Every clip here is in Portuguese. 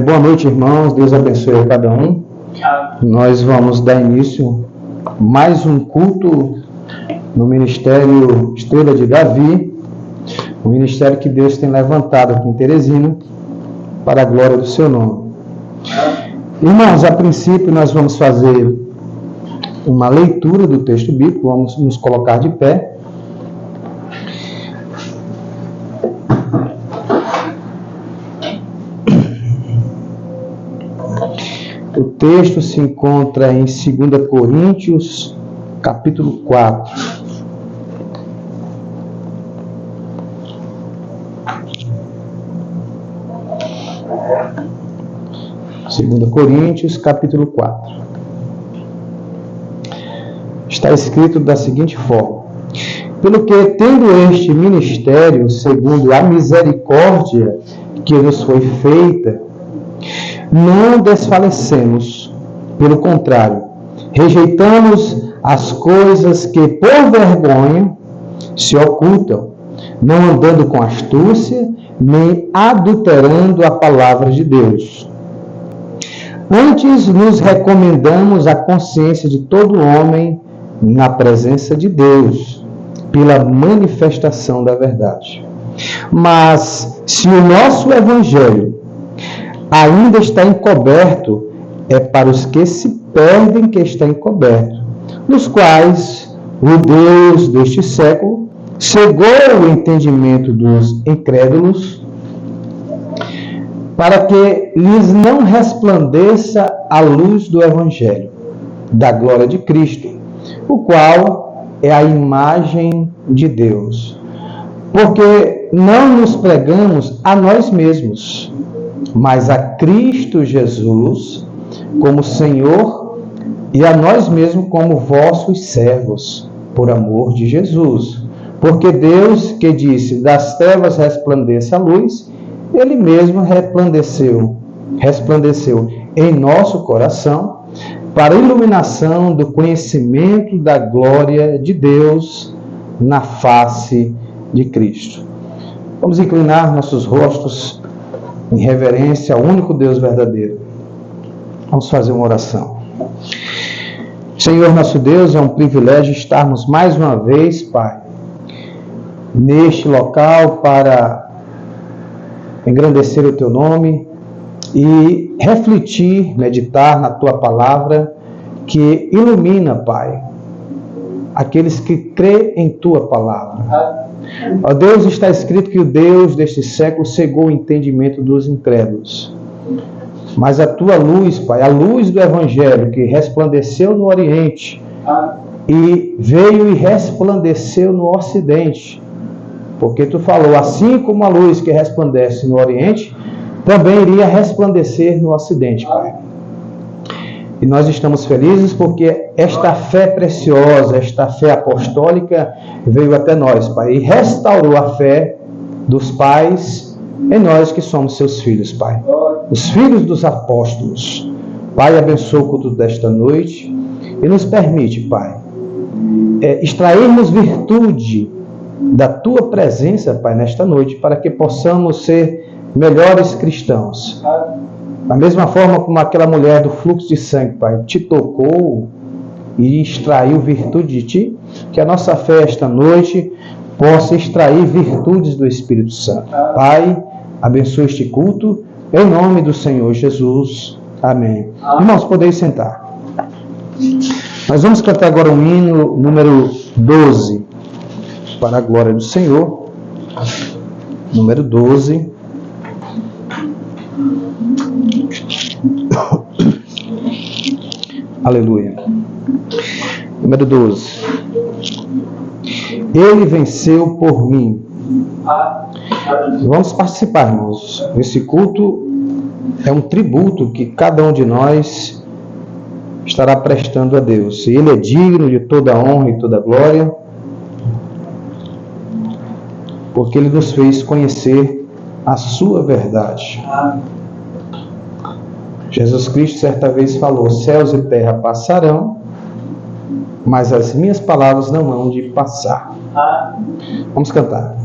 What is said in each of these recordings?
Boa noite, irmãos. Deus abençoe a cada um. Nós vamos dar início a mais um culto no Ministério Estrela de Davi, o ministério que Deus tem levantado aqui em Teresina para a glória do seu nome. Irmãos, a princípio nós vamos fazer uma leitura do texto bíblico, vamos nos colocar de pé. O texto se encontra em 2 Coríntios, capítulo 4. 2 Coríntios, capítulo 4. Está escrito da seguinte forma: pelo que, tendo este ministério, segundo a misericórdia que nos foi feita, não desfalecemos, pelo contrário, rejeitamos as coisas que por vergonha se ocultam, não andando com astúcia, nem adulterando a palavra de Deus. Antes nos recomendamos a consciência de todo homem na presença de Deus, pela manifestação da verdade. Mas, se o nosso evangelho ainda está encoberto, é para os que se perdem que está encoberto, nos quais o Deus deste século cegou o entendimento dos incrédulos, para que lhes não resplandeça a luz do evangelho, da glória de Cristo, o qual é a imagem de Deus. Porque não nos pregamos a nós mesmos, mas a Cristo Jesus como Senhor e a nós mesmos como vossos servos, por amor de Jesus. Porque Deus, que disse, das trevas resplandeça a luz, Ele mesmo resplandeceu em nosso coração para a iluminação do conhecimento da glória de Deus na face de Cristo. Vamos inclinar nossos rostos em reverência ao único Deus verdadeiro. Vamos fazer uma oração. Senhor nosso Deus, é um privilégio estarmos mais uma vez, Pai, neste local para engrandecer o Teu nome e refletir, meditar na Tua palavra que ilumina, Pai, aqueles que crêem em Tua palavra. Ó Deus, está escrito que o Deus deste século cegou o entendimento dos incrédulos. Mas a Tua luz, Pai, a luz do Evangelho que resplandeceu no Oriente e veio e resplandeceu no Ocidente, porque Tu falou, assim como a luz que resplandece no Oriente, também iria resplandecer no Ocidente, Pai. E nós estamos felizes porque esta fé preciosa, esta fé apostólica veio até nós, Pai, e restaurou a fé dos pais em nós que somos Seus filhos, Pai. Os filhos dos apóstolos. Pai, abençoa o culto desta noite e nos permite, Pai, extrairmos virtude da Tua presença, Pai, nesta noite, para que possamos ser melhores cristãos. Da mesma forma como aquela mulher do fluxo de sangue, Pai, Te tocou e extraiu virtude de Ti, que a nossa fé esta noite possa extrair virtudes do Espírito Santo. Pai, abençoe este culto, em nome do Senhor Jesus. Amém. Irmãos, podeis sentar. Nós vamos cantar agora o hino número 12, para a glória do Senhor. Número 12. Aleluia. Número 12. Ele venceu por mim. Vamos participar, irmãos. Esse culto é um tributo que cada um de nós estará prestando a Deus. E Ele é digno de toda a honra e toda a glória, porque Ele nos fez conhecer a Sua verdade. Jesus Cristo certa vez falou, céus e terra passarão, mas as minhas palavras não hão de passar. Vamos cantar.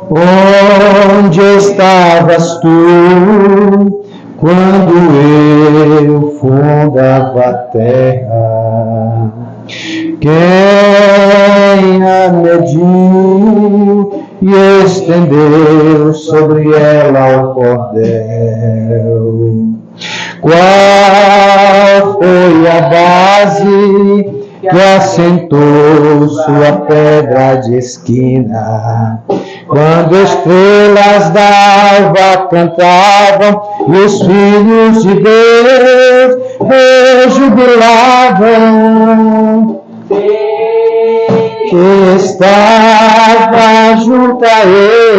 Onde estavas tu quando eu fundava a terra? Quem a mediu e estendeu sobre ela o cordel? Qual foi a base que assentou sua pedra de esquina? Quando estrelas d'alva cantavam e os filhos de Deus jubilavam, que estava junto a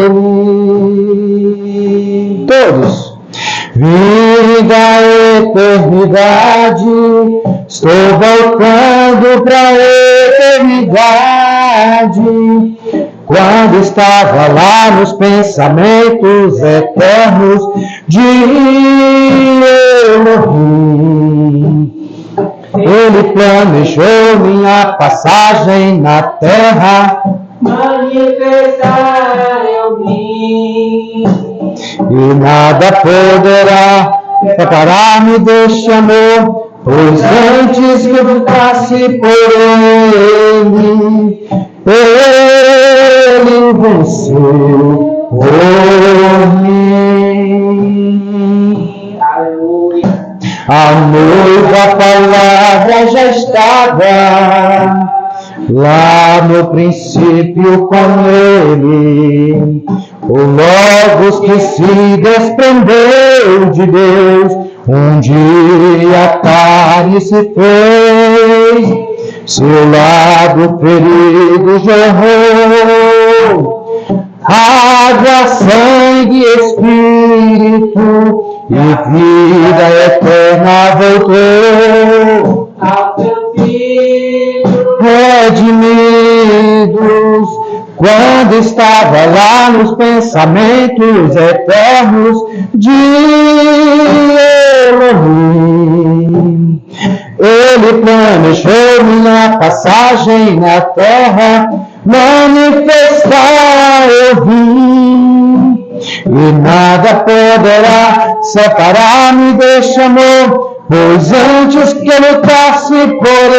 ele. Todos. Vida, eternidade, estou voltando para a eternidade. Quando estava lá nos pensamentos eternos de Elohim, Ele planejou minha passagem na terra, manifestar eu vim, e nada poderá separar-me deste amor, pois antes que eu passe por ele, ele venceu por mim. A noiva palavra já estava lá no princípio com ele. O Logos que se desprendeu de Deus, um dia a carne se fez, seu lado ferido jorrou, água, sangue, espírito e vida eterna voltou ao teu filho, redimidos, quando estava lá nos pensamentos eternos de Elohim. Ele planejou minha passagem na terra, manifestar eu vim, e nada poderá separar-me deste amor, pois antes que eu lutasse por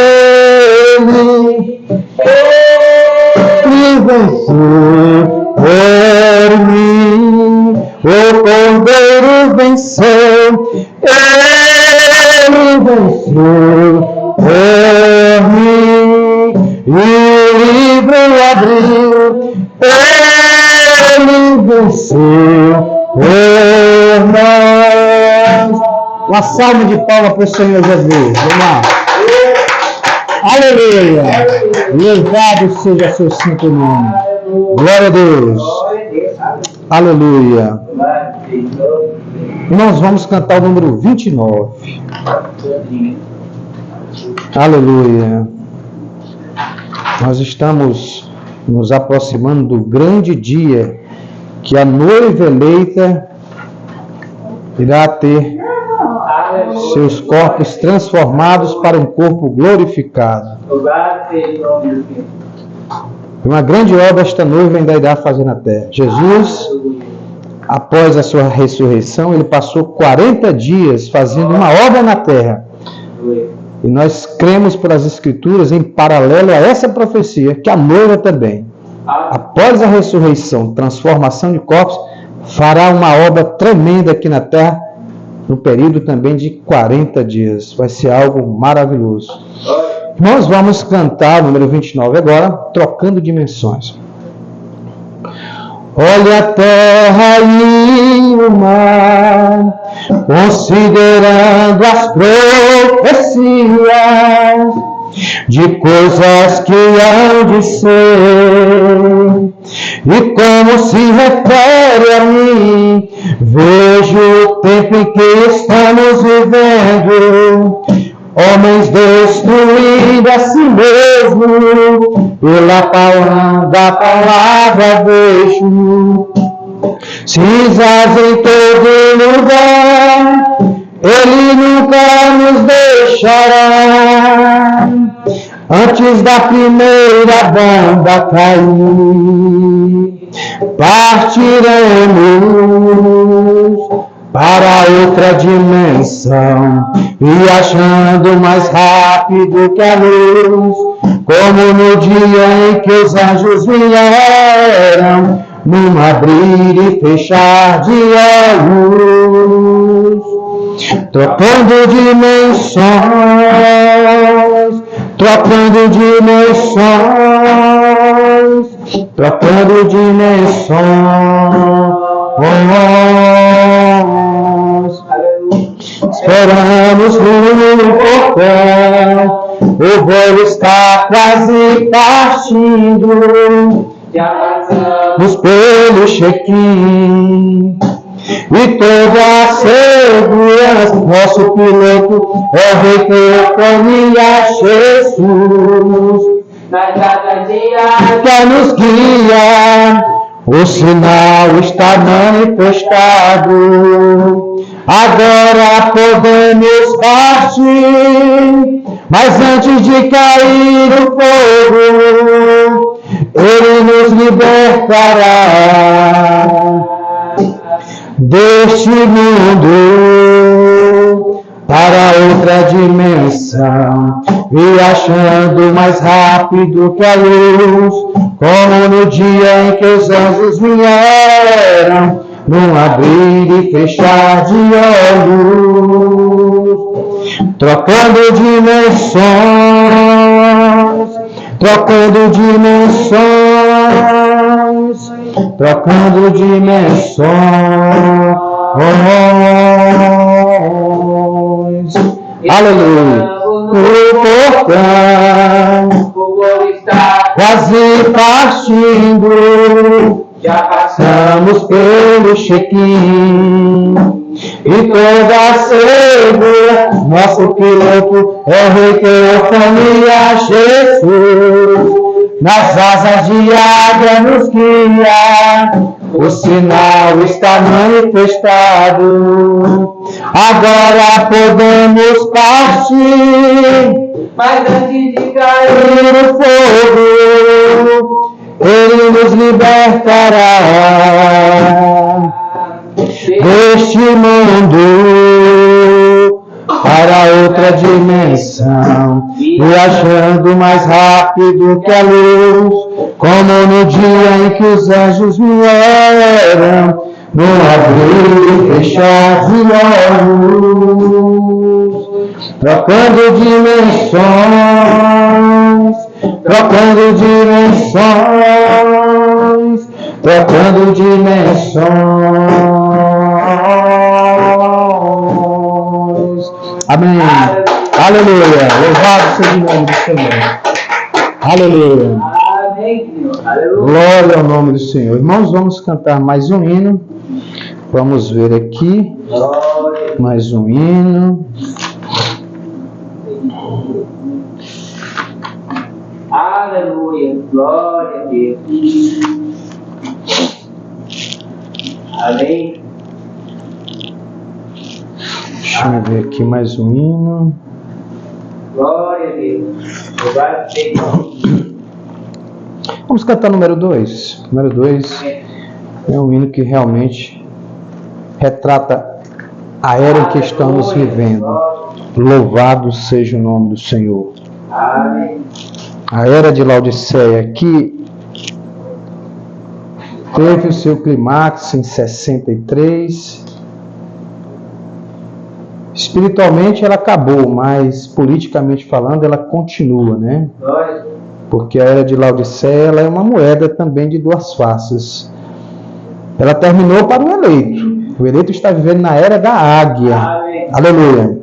ele, ele venceu por mim. O Cordeiro venceu, ele venceu por mim, e o livro abriu, ele venceu por nós. Uma salva de palmas para o Senhor Jesus. Vamos lá. Aleluia! Louvado seja seu santo nome. Glória a Deus. Aleluia. E nós vamos cantar o número 29. Aleluia. Nós estamos nos aproximando do grande dia que a noiva eleita irá ter seus corpos transformados para um corpo glorificado. Uma grande obra esta noiva ainda irá fazer na terra. Jesus, após a sua ressurreição, ele passou 40 dias fazendo uma obra na terra. E nós cremos pelas Escrituras, em paralelo a essa profecia, que a noiva também, após a ressurreição, transformação de corpos, fará uma obra tremenda aqui na terra, no período também de 40 dias. Vai ser algo maravilhoso. Nós vamos cantar o número 29 agora, trocando dimensões. Olha a terra e o mar, considerando as profecias de coisas que hão de ser, e como se refere a mim, vejo o tempo em que estamos vivendo, homens destruindo a si mesmo, pela palavra vejo, cinzas em todo lugar, Ele nunca nos deixará. antes da primeira bomba cair, partiremos para outra dimensão, viajando mais rápido que a luz, como no dia em que os anjos vieram, num abrir e fechar de olhos, trocando dimensões, trocando dimensões, trocando dimensões. Esperamos no portão, o voo está quase partindo, nos pelo check-in e toda a segurança. Nosso piloto é o Rei Teofania Jesus, na estrada de ar que nos guia. O sinal está manifestado, agora podemos partir, mas antes de cair o fogo, Ele nos libertará deste mundo para outra dimensão, viajando mais rápido que a luz, como no dia em que os anjos vieram, num abrir e fechar de olhos, trocando dimensões, trocando dimensões, trocando dimensões. Aleluia. O portão quase partindo, já passamos pelo check-in e toda a segura. Nosso piloto é o Rei Teofania Jesus, nas asas de águia nos guia. O sinal está manifestado, agora podemos partir, mas antes de cair o fogo, Ele nos libertará deste mundo para outra dimensão, viajando mais rápido que a luz, como no dia em que os anjos vieram, no abrir e fechar de olhos, trocando dimensões, trocando dimensões, trocando dimensões. Amém. Aleluia. Louvado seja o nome do Senhor. Aleluia. Glória ao nome do Senhor. Irmãos, vamos cantar mais um hino. Vamos ver aqui. Mais um hino. Aleluia. Glória a Deus. Amém. Deixa eu ver aqui mais um hino. Glória a Deus. Louvado seja. Vamos cantar número 2. Número 2 é um hino que realmente retrata a era em que estamos vivendo. Louvado seja o nome do Senhor. Amém. A era de Laodiceia, que teve o seu clímax em 63. Espiritualmente ela acabou, mas politicamente falando ela continua, né? Porque a era de Laodiceia ela é uma moeda também de duas faces. Ela terminou para o eleito. O eleito está vivendo na era da águia. Amém. Aleluia.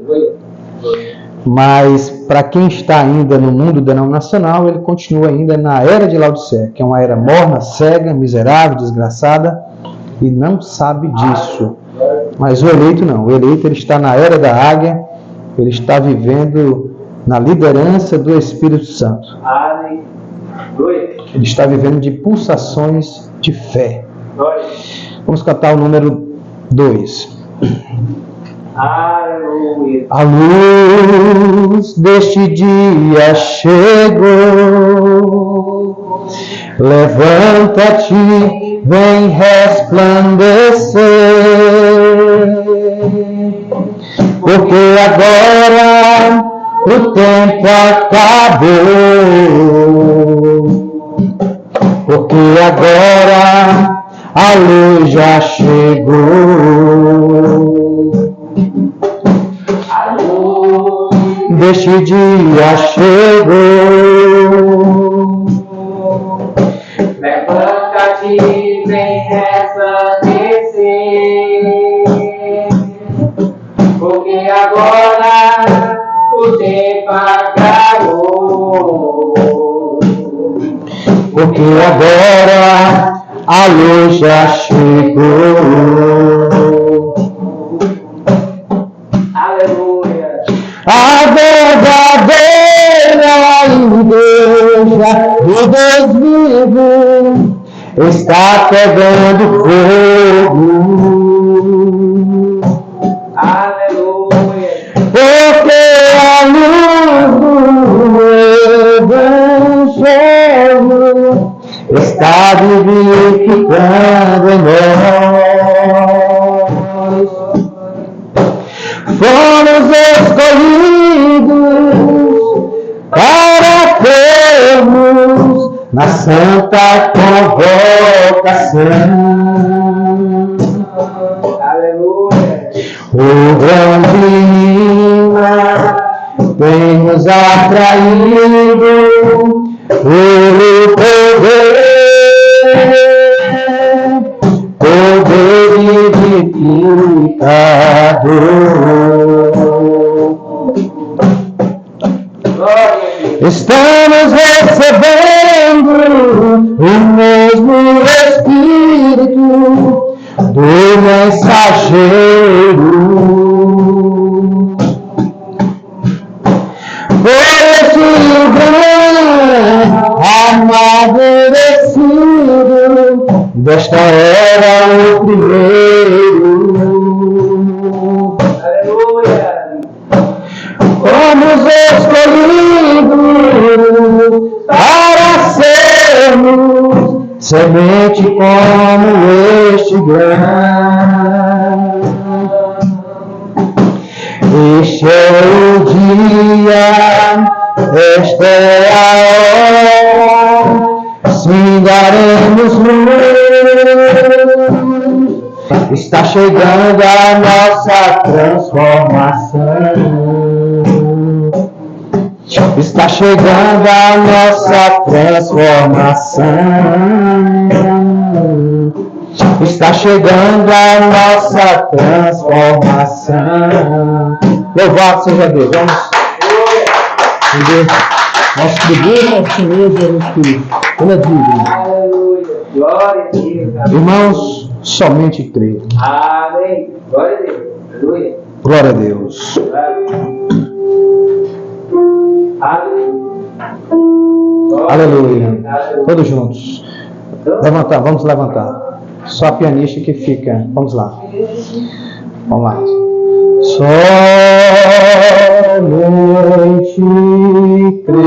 Mas para quem está ainda no mundo denominacional, ele continua ainda na era de Laodiceia, que é uma era morna, cega, miserável, desgraçada, e não sabe disso. Mas o eleito não. O eleito ele está na era da águia, ele está vivendo na liderança do Espírito Santo. Amém. Ele está vivendo de pulsações de fé. Vamos cantar o número 2. Aleluia. A luz deste dia chegou. Levanta-te, vem resplandecer, porque agora o tempo acabou. Porque agora a luz já chegou. Deste dia chegou. Levanta-te, vem resplandecer, porque agora o tempo acabou. Porque agora a luz já chegou. Aleluia. A verdadeira igreja do Deus vivo está pegando fogo. Aleluia. Porque a luz do Evangelho está vivificando em nós. Fomos escolhidos para termos na santa convocação. Aleluia. O grande tem nos atraído o poder vivificador. Estamos recebendo o mesmo Espírito do mensageiro. Por esse lugar amadurecido, desta era o primeiro. Aleluia. Fomos escolhidos para sermos semente como este grão. Este é o dia, esta é a hora, singaremos luz. Está chegando a nossa transformação. Está chegando a nossa transformação. Está chegando a nossa transformação. Louvado seja Deus. Vamos render nosso tributo ao Senhor Jesus Cristo. Ele é digno. Aleluia. Glória a Deus. Irmãos, somente crer. Amém. Glória a Deus. Aleluia. Glória a Deus. Aleluia. Todos juntos. Levantar, vamos levantar. Só a pianista que fica. Vamos lá. Vamos lá. Somente crer.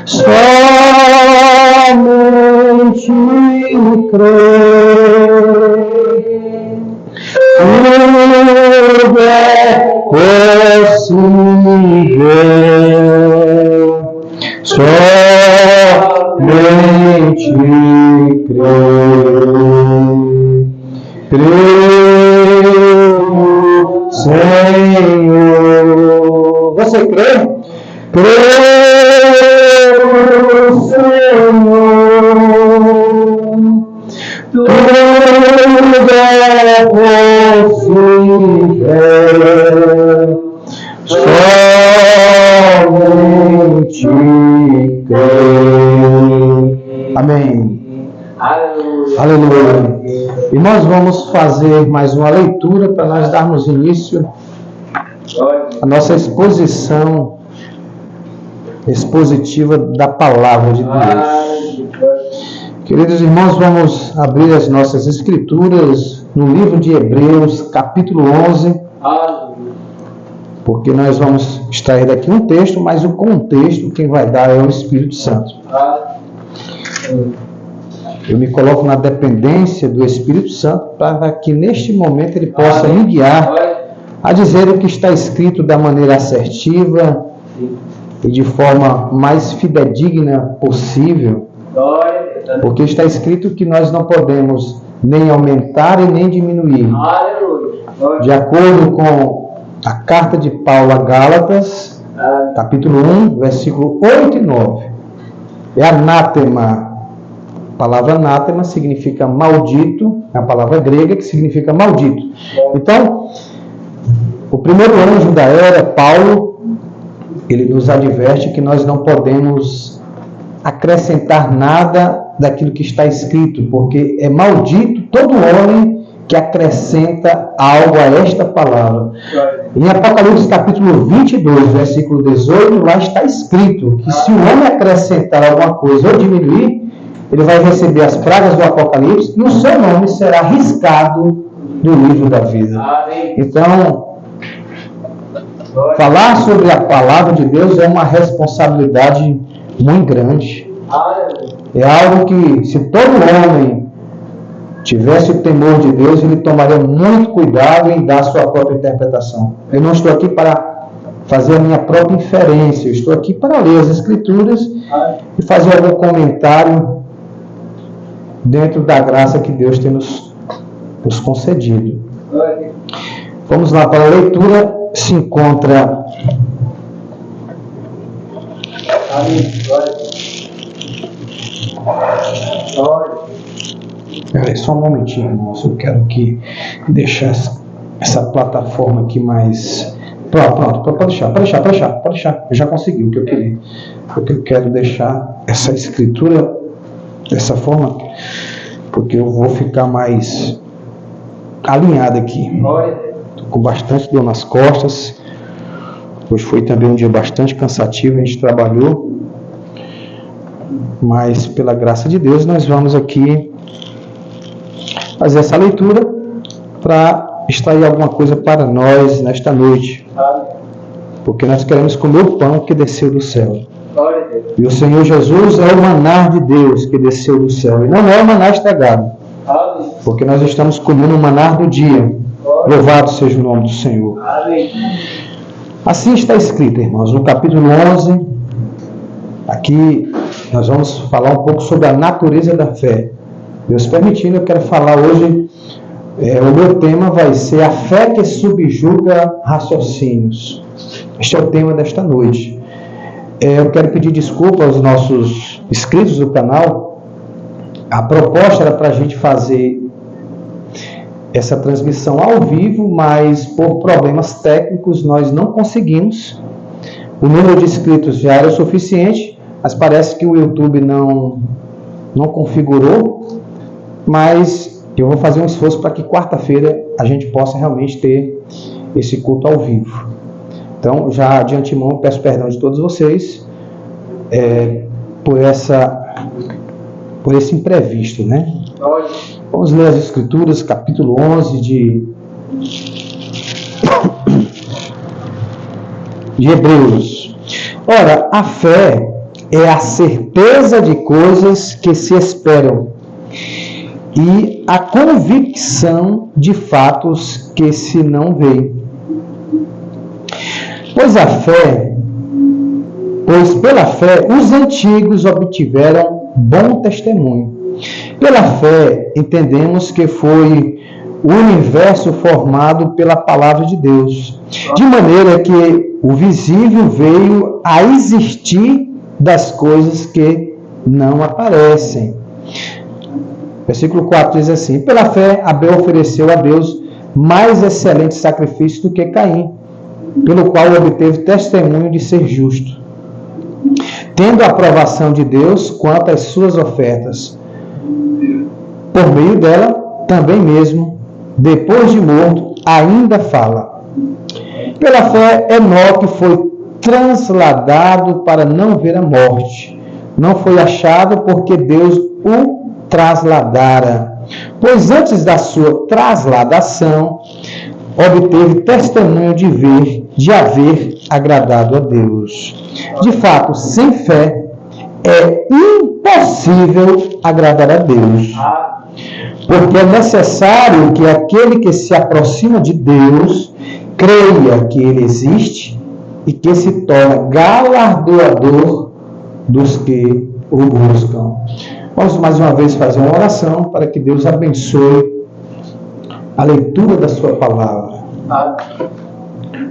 Somente crer. Tudo é possível. Somente crer. Creio, Senhor. Você crê? Creio, Senhor. Tudo é possível. Somente crer. Amém. Aleluia. Aleluia. E nós vamos fazer mais uma leitura para nós darmos início à nossa exposição expositiva da palavra de Deus. Queridos irmãos, vamos abrir as nossas escrituras no livro de Hebreus, capítulo 11, porque nós vamos extrair daqui um texto, mas o contexto quem vai dar é o Espírito Santo. Eu me coloco na dependência do Espírito Santo para que neste momento ele possa me guiar a dizer o que está escrito da maneira assertiva e de forma mais fidedigna possível, porque está escrito que nós não podemos nem aumentar e nem diminuir. De acordo com a carta de Paulo a Gálatas, capítulo 1, versículo 8 e 9. É anátema. A palavra anátema significa maldito, é a palavra grega que significa maldito. Então, o primeiro anjo da era, Paulo, ele nos adverte que nós não podemos acrescentar nada daquilo que está escrito, porque é maldito todo homem que acrescenta algo a esta palavra. Em Apocalipse capítulo 22, versículo 18, lá está escrito que se o homem acrescentar alguma coisa ou diminuir, ele vai receber as pragas do Apocalipse e o seu nome será riscado do livro da vida. Então, falar sobre a palavra de Deus é uma responsabilidade muito grande. É algo que, se todo homem tivesse o temor de Deus, ele tomaria muito cuidado em dar a sua própria interpretação. Eu não estou aqui para fazer a minha própria inferência, eu estou aqui para ler as Escrituras e fazer algum comentário dentro da graça que Deus tem nos concedido. Vamos lá para a leitura. Se encontra só um momentinho, irmãos. Eu quero que deixar essa plataforma aqui mais... Pronto, pode deixar. Eu já consegui o que eu queria. Porque eu quero deixar essa escritura dessa forma, porque eu vou ficar mais alinhado aqui. Estou com bastante dor nas costas. Hoje foi também um dia bastante cansativo, a gente trabalhou. Mas pela graça de Deus nós vamos aqui fazer essa leitura para extrair alguma coisa para nós nesta noite. Porque nós queremos comer o pão que desceu do céu. E o Senhor Jesus é o maná de Deus que desceu do céu. E não é o maná estragado. Porque nós estamos comendo o maná do dia. Louvado seja o nome do Senhor. Assim está escrito, irmãos, no capítulo 11. Aqui nós vamos falar um pouco sobre a natureza da fé. Deus permitindo, eu quero falar hoje, o meu tema vai ser a fé que subjuga raciocínios. Este é o tema desta noite. Eu quero pedir desculpa aos nossos inscritos do canal. A proposta era para a gente fazer essa transmissão ao vivo, mas por problemas técnicos nós não conseguimos. O número de inscritos já era o suficiente, mas parece que o YouTube não configurou. Mas eu vou fazer um esforço para que quarta-feira a gente possa realmente ter esse culto ao vivo. Então, já de antemão, peço perdão de todos vocês por esse imprevisto, né? Vamos ler as Escrituras, capítulo 11 de Hebreus. Ora, a fé é a certeza de coisas que se esperam e a convicção de fatos que se não veem. Pois pela fé os antigos obtiveram bom testemunho. Pela fé entendemos que foi o universo formado pela palavra de Deus, de maneira que o visível veio a existir das coisas que não aparecem. Versículo 4 diz assim: pela fé Abel ofereceu a Deus mais excelente sacrifício do que Caim, pelo qual obteve testemunho de ser justo, tendo a aprovação de Deus quanto às suas ofertas. Por meio dela, também mesmo, depois de morto, ainda fala. Pela fé, Enoque foi transladado para não ver a morte. Não foi achado porque Deus o trasladara, pois antes da sua trasladação, obteve testemunho de haver agradado a Deus. De fato, sem fé, é impossível agradar a Deus. Porque é necessário que aquele que se aproxima de Deus creia que Ele existe e que se torna galardoador dos que o buscam. Vamos mais uma vez fazer uma oração para que Deus abençoe a leitura da sua palavra.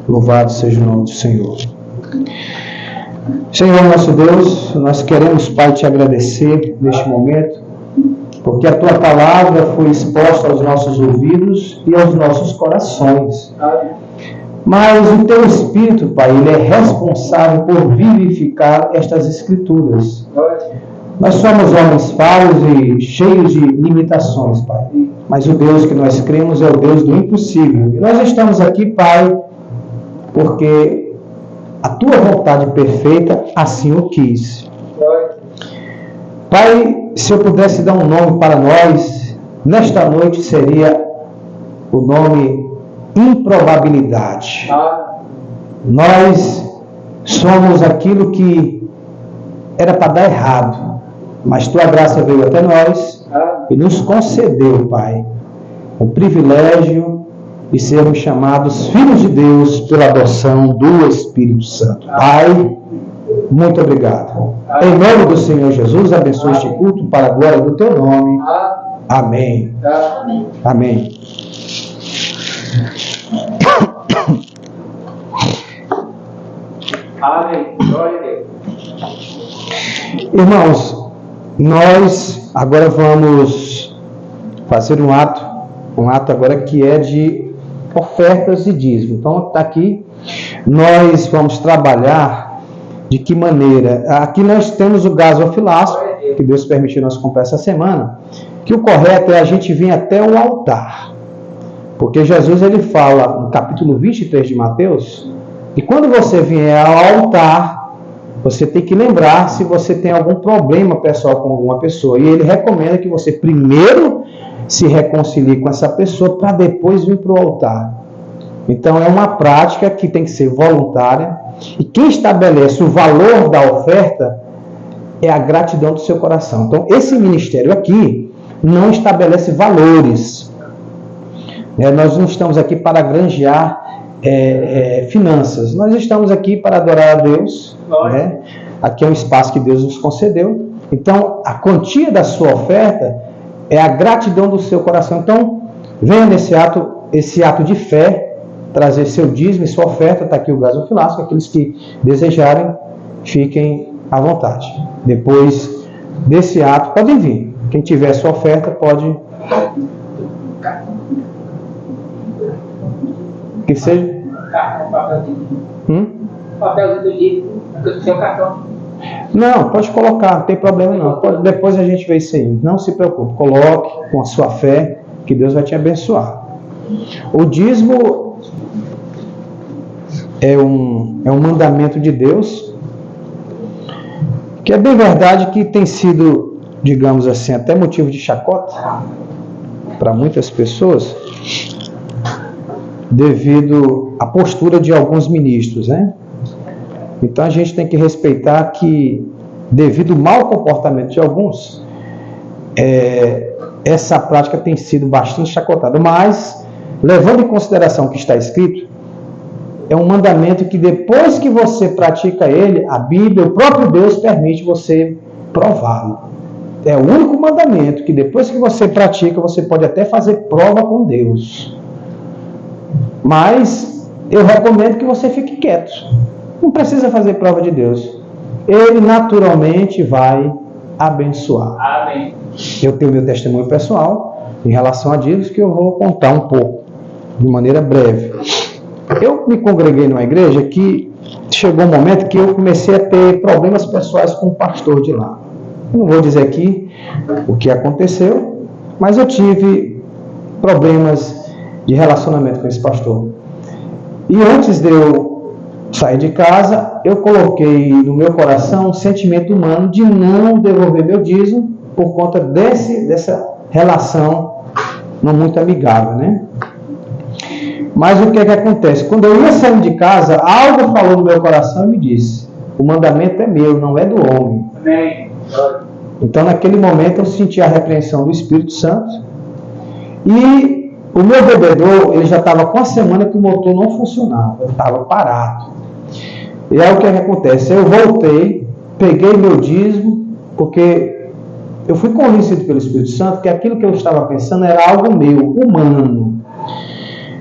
Louvado seja o nome do Senhor. Senhor nosso Deus, nós queremos, Pai, te agradecer neste momento, porque a tua palavra foi exposta aos nossos ouvidos e aos nossos corações. Mas o teu Espírito, Pai, ele é responsável por vivificar estas Escrituras. Nós somos homens falhos e cheios de limitações, Pai. Mas o Deus que nós cremos é o Deus do impossível. E nós estamos aqui, Pai, porque a tua vontade perfeita assim o quis. Pai, se eu pudesse dar um nome para nós, nesta noite seria o nome improbabilidade. Nós somos aquilo que era para dar errado, mas tua graça veio até nós e nos concedeu, Pai, o privilégio de sermos chamados filhos de Deus pela adoção do Espírito Santo. Pai, muito obrigado. Em nome do Senhor Jesus, abençoe este culto para a glória do teu nome. Amém. Amém. Amém. Glória a Deus. Irmãos, nós agora vamos fazer um ato agora que é de ofertas e dízimo. Então está aqui, nós vamos trabalhar de que maneira. Aqui nós temos o gasofilácio, que Deus permitiu nós comprar essa semana, que o correto é a gente vir até o altar. Porque Jesus ele fala no capítulo 23 de Mateus, que quando você vier ao altar, você tem que lembrar se você tem algum problema pessoal com alguma pessoa. E ele recomenda que você primeiro se reconcilie com essa pessoa para depois vir para o altar. Então é uma prática que tem que ser voluntária. E quem estabelece o valor da oferta é a gratidão do seu coração. Então esse ministério aqui não estabelece valores. Nós não estamos aqui para granjear finanças. Nós estamos aqui para adorar a Deus. Né? Aqui é um espaço que Deus nos concedeu. Então, a quantia da sua oferta é a gratidão do seu coração. Então, venha nesse esse ato de fé, trazer seu dízimo e sua oferta. Está aqui o gasofilácio. Aqueles que desejarem, fiquem à vontade. Depois desse ato, podem vir. Quem tiver sua oferta, pode... Que seja? Papelzinho do dízimo, seu cartão. Não, pode colocar, não tem problema não. Depois a gente vê isso aí. Não se preocupe, coloque com a sua fé, que Deus vai te abençoar. O dízimo é um mandamento de Deus, que é bem verdade que tem sido, digamos assim, até motivo de chacota para muitas pessoas, devido à postura de alguns ministros, né? Então a gente tem que respeitar que, devido ao mau comportamento de alguns, essa prática tem sido bastante chacotada. Mas, levando em consideração o que está escrito, é um mandamento que depois que você pratica ele, a Bíblia, o próprio Deus permite você prová-lo. É o único mandamento que depois que você pratica, você pode até fazer prova com Deus. Mas eu recomendo que você fique quieto. Não precisa fazer prova de Deus. Ele naturalmente vai abençoar. Amém. Eu tenho meu testemunho pessoal em relação a dízimos que eu vou contar um pouco, de maneira breve. Eu me congreguei numa igreja que chegou um momento que eu comecei a ter problemas pessoais com o pastor de lá. Eu não vou dizer aqui o que aconteceu, mas eu tive problemas de relacionamento com esse pastor. E antes de eu sair de casa, eu coloquei no meu coração um sentimento humano de não devolver meu dízimo, por conta dessa relação não muito amigável, né? Mas o que é que acontece? Quando eu ia saindo de casa, algo falou no meu coração e me disse: o mandamento é meu, não é do homem. Amém. Então, naquele momento, eu senti a repreensão do Espírito Santo. E o meu bebedouro, ele já estava com a semana que o motor não funcionava, estava parado. E aí o que é que acontece? Eu voltei, peguei meu dízimo, porque eu fui convencido pelo Espírito Santo que aquilo que eu estava pensando era algo meu, humano.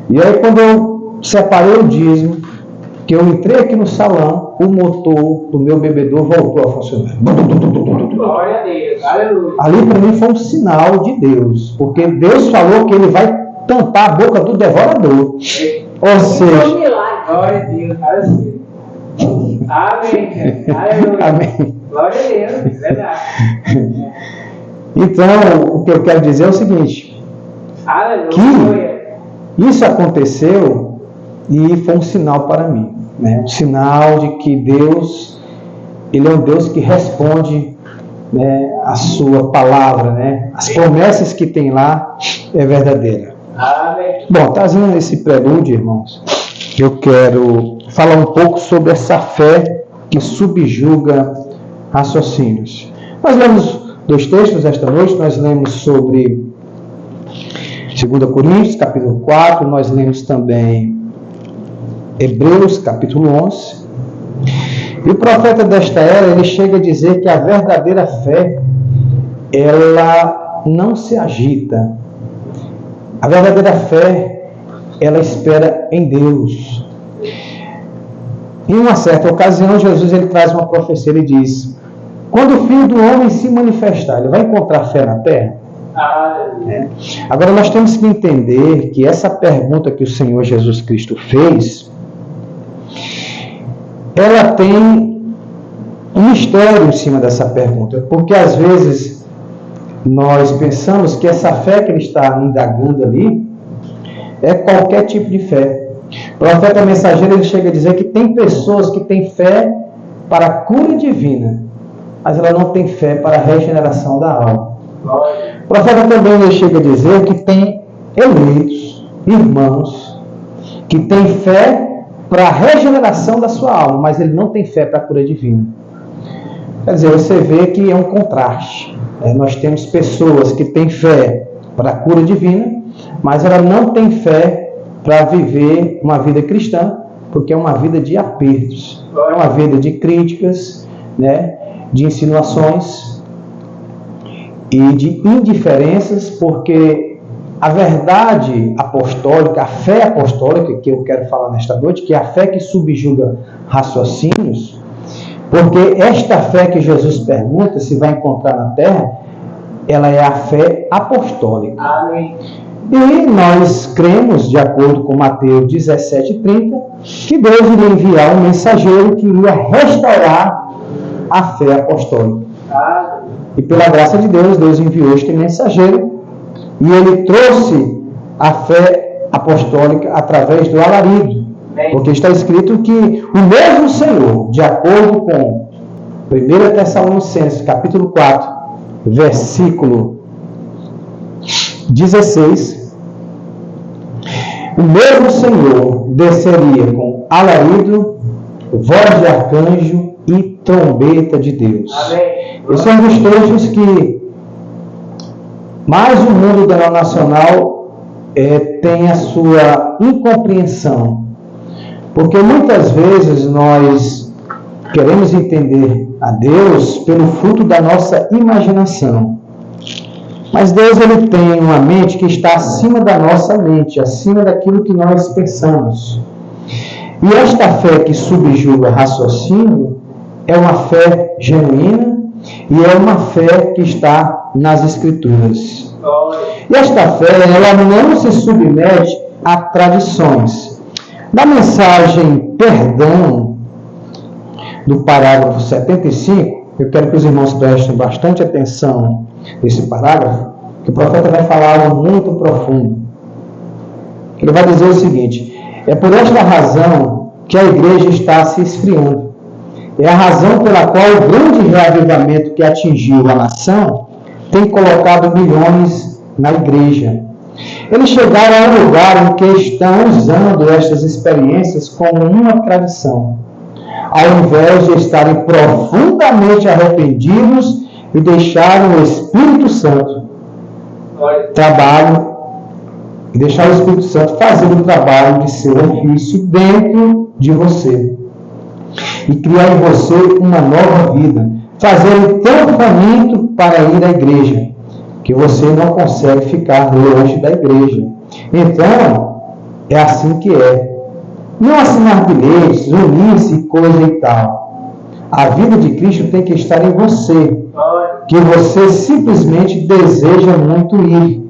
E aí quando eu separei o dízimo, que eu entrei aqui no salão, o motor do meu bebedouro voltou a funcionar. Glória a Deus. Aleluia. Ali para mim foi um sinal de Deus, porque Deus falou que ele vai tampar a boca do devorador. Ou seja, Glória a Deus. Aleluia. Amém. Aleluia. amém. Glória a Deus. Verdade. Então, o que eu quero dizer é o seguinte, Aleluia. isso aconteceu e foi um sinal para mim, né? Um sinal de que Deus, ele é um Deus que responde, né, a sua palavra, né? As promessas que tem lá é verdadeira. Amém. Bom, trazendo esse prelúdio, irmãos, eu quero falar um pouco sobre essa fé que subjuga raciocínios. Nós lemos 2 textos esta noite, nós lemos sobre 2 Coríntios, capítulo 4, nós lemos também Hebreus, capítulo 11. E o profeta desta era, ele chega a dizer que a verdadeira fé, ela não se agita. A verdadeira fé, ela espera em Deus. Em uma certa ocasião, Jesus ele traz uma profecia, ele diz: quando o Filho do Homem se manifestar, ele vai encontrar fé na terra? Agora nós temos que entender que essa pergunta que o Senhor Jesus Cristo fez, ela tem um mistério em cima dessa pergunta, porque às vezes nós pensamos que essa fé que ele está indagando ali é qualquer tipo de fé. O profeta mensageiro ele chega a dizer que tem pessoas que têm fé para a cura divina, mas ela não tem fé para a regeneração da alma. O profeta também ele chega a dizer que tem eleitos, irmãos, que têm fé para a regeneração da sua alma, mas ele não tem fé para a cura divina. Quer dizer, você vê que é um contraste. Nós temos pessoas que têm fé para a cura divina, mas ela não tem fé para viver uma vida cristã, porque é uma vida de apertos, é uma vida de críticas, né, de insinuações e de indiferenças, porque a verdade apostólica, a fé apostólica, que eu quero falar nesta noite, que é a fé que subjuga raciocínios, porque esta fé que Jesus pergunta se vai encontrar na terra, ela é a fé apostólica. Amém. E nós cremos, de acordo com Mateus 17:30, que Deus iria enviar um mensageiro que iria restaurar a fé apostólica. E pela graça de Deus, Deus enviou este mensageiro e ele trouxe a fé apostólica através do alarido. Porque está escrito que o mesmo Senhor, de acordo com 1 Tessalonicenses, capítulo 4, versículo 16, o mesmo Senhor desceria com alarido, voz de arcanjo e trombeta de Deus. Amém. Esses são os textos que mais o mundo denominacional tem a sua incompreensão. Porque muitas vezes nós queremos entender a Deus pelo fruto da nossa imaginação. Mas Deus ele tem uma mente que está acima da nossa mente, acima daquilo que nós pensamos. E esta fé que subjuga raciocínio é uma fé genuína e é uma fé que está nas Escrituras. E esta fé ela não se submete a tradições. Na mensagem Perdão, do parágrafo 75, eu quero que os irmãos prestem bastante atenção nesse parágrafo, que o profeta vai falar algo muito profundo. Ele vai dizer o seguinte: é por esta razão que a igreja está se esfriando. É a razão pela qual o grande reavivamento que atingiu a nação tem colocado milhões na igreja. Eles chegaram a um lugar em que estão usando estas experiências como uma tradição, ao invés de estarem profundamente arrependidos e deixarem o Espírito Santo deixar o Espírito Santo fazer o trabalho de seu ofício dentro de você e criar em você uma nova vida, fazendo tão faminto para ir à igreja que você não consegue ficar longe da igreja. Então, é assim que é. Não assinar bilhetes, unir-se, coisa e tal. A vida de Cristo tem que estar em você, que você simplesmente deseja muito ir.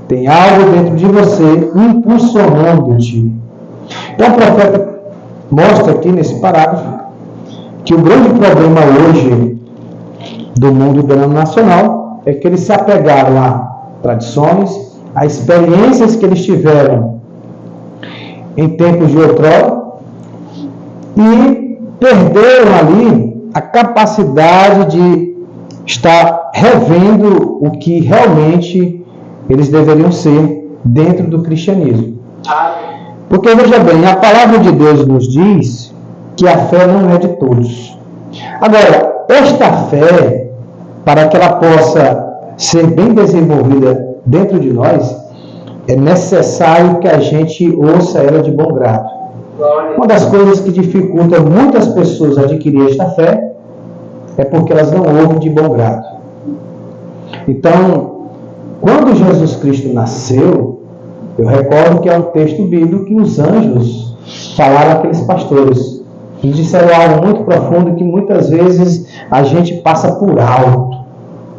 Tem algo dentro de você impulsionando-te. Então, o profeta mostra aqui nesse parágrafo que o grande problema hoje do mundo denominacional é que eles se apegaram a tradições, a experiências que eles tiveram em tempos de outrora e perderam ali a capacidade de estar revendo o que realmente eles deveriam ser dentro do cristianismo. Porque, veja bem, a palavra de Deus nos diz que a fé não é de todos. Agora, esta fé, para que ela possa ser bem desenvolvida dentro de nós, é necessário que a gente ouça ela de bom grado. Uma das coisas que dificulta muitas pessoas adquirir esta fé é porque elas não ouvem de bom grado. Então, quando Jesus Cristo nasceu, eu recordo que é um texto bíblico que os anjos falaram àqueles pastores. Eles disseram algo muito profundo que muitas vezes a gente passa por alto.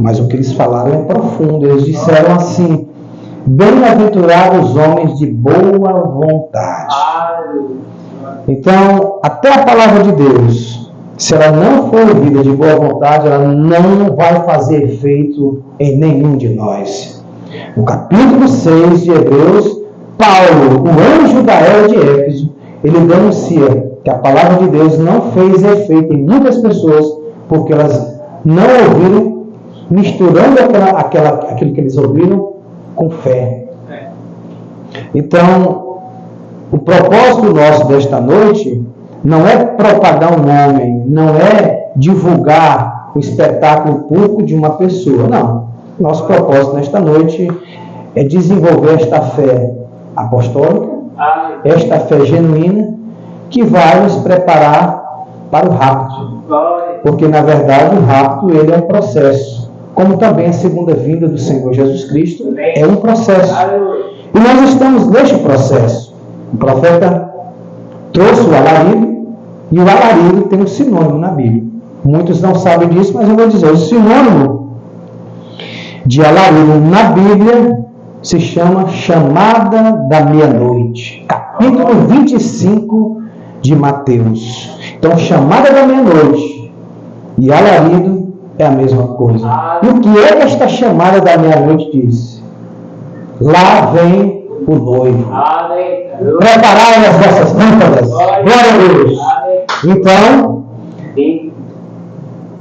Mas o que eles falaram é profundo. Eles disseram assim: bem-aventurados os homens de boa vontade. Então, até a palavra de Deus, se ela não for ouvida de boa vontade, ela não vai fazer efeito em nenhum de nós. No capítulo 6 de Hebreus, Paulo, o anjo da era de Éfeso, ele denuncia que a palavra de Deus não fez efeito em muitas pessoas, porque elas não ouviram, misturando aquilo que eles ouviram com fé. Então, o propósito nosso desta noite não é propagar um homem, não é divulgar o espetáculo público de uma pessoa, não. Nosso propósito nesta noite é desenvolver esta fé apostólica, esta fé genuína, que vai nos preparar para o rapto. Porque, na verdade, o rapto ele é um processo. Como também a segunda vinda do Senhor Jesus Cristo é um processo. E nós estamos neste processo. O profeta trouxe o alarido, e o alarido tem um sinônimo na Bíblia. Muitos não sabem disso, mas eu vou dizer. O sinônimo de alarido na Bíblia se chama chamada da meia-noite. Capítulo 25 de Mateus. Então, chamada da meia-noite e alarido é a mesma coisa. E o que é esta chamada da meia-noite diz? Lá vem o noivo. Preparai as vossas lâmpadas. Glória a Deus. Então,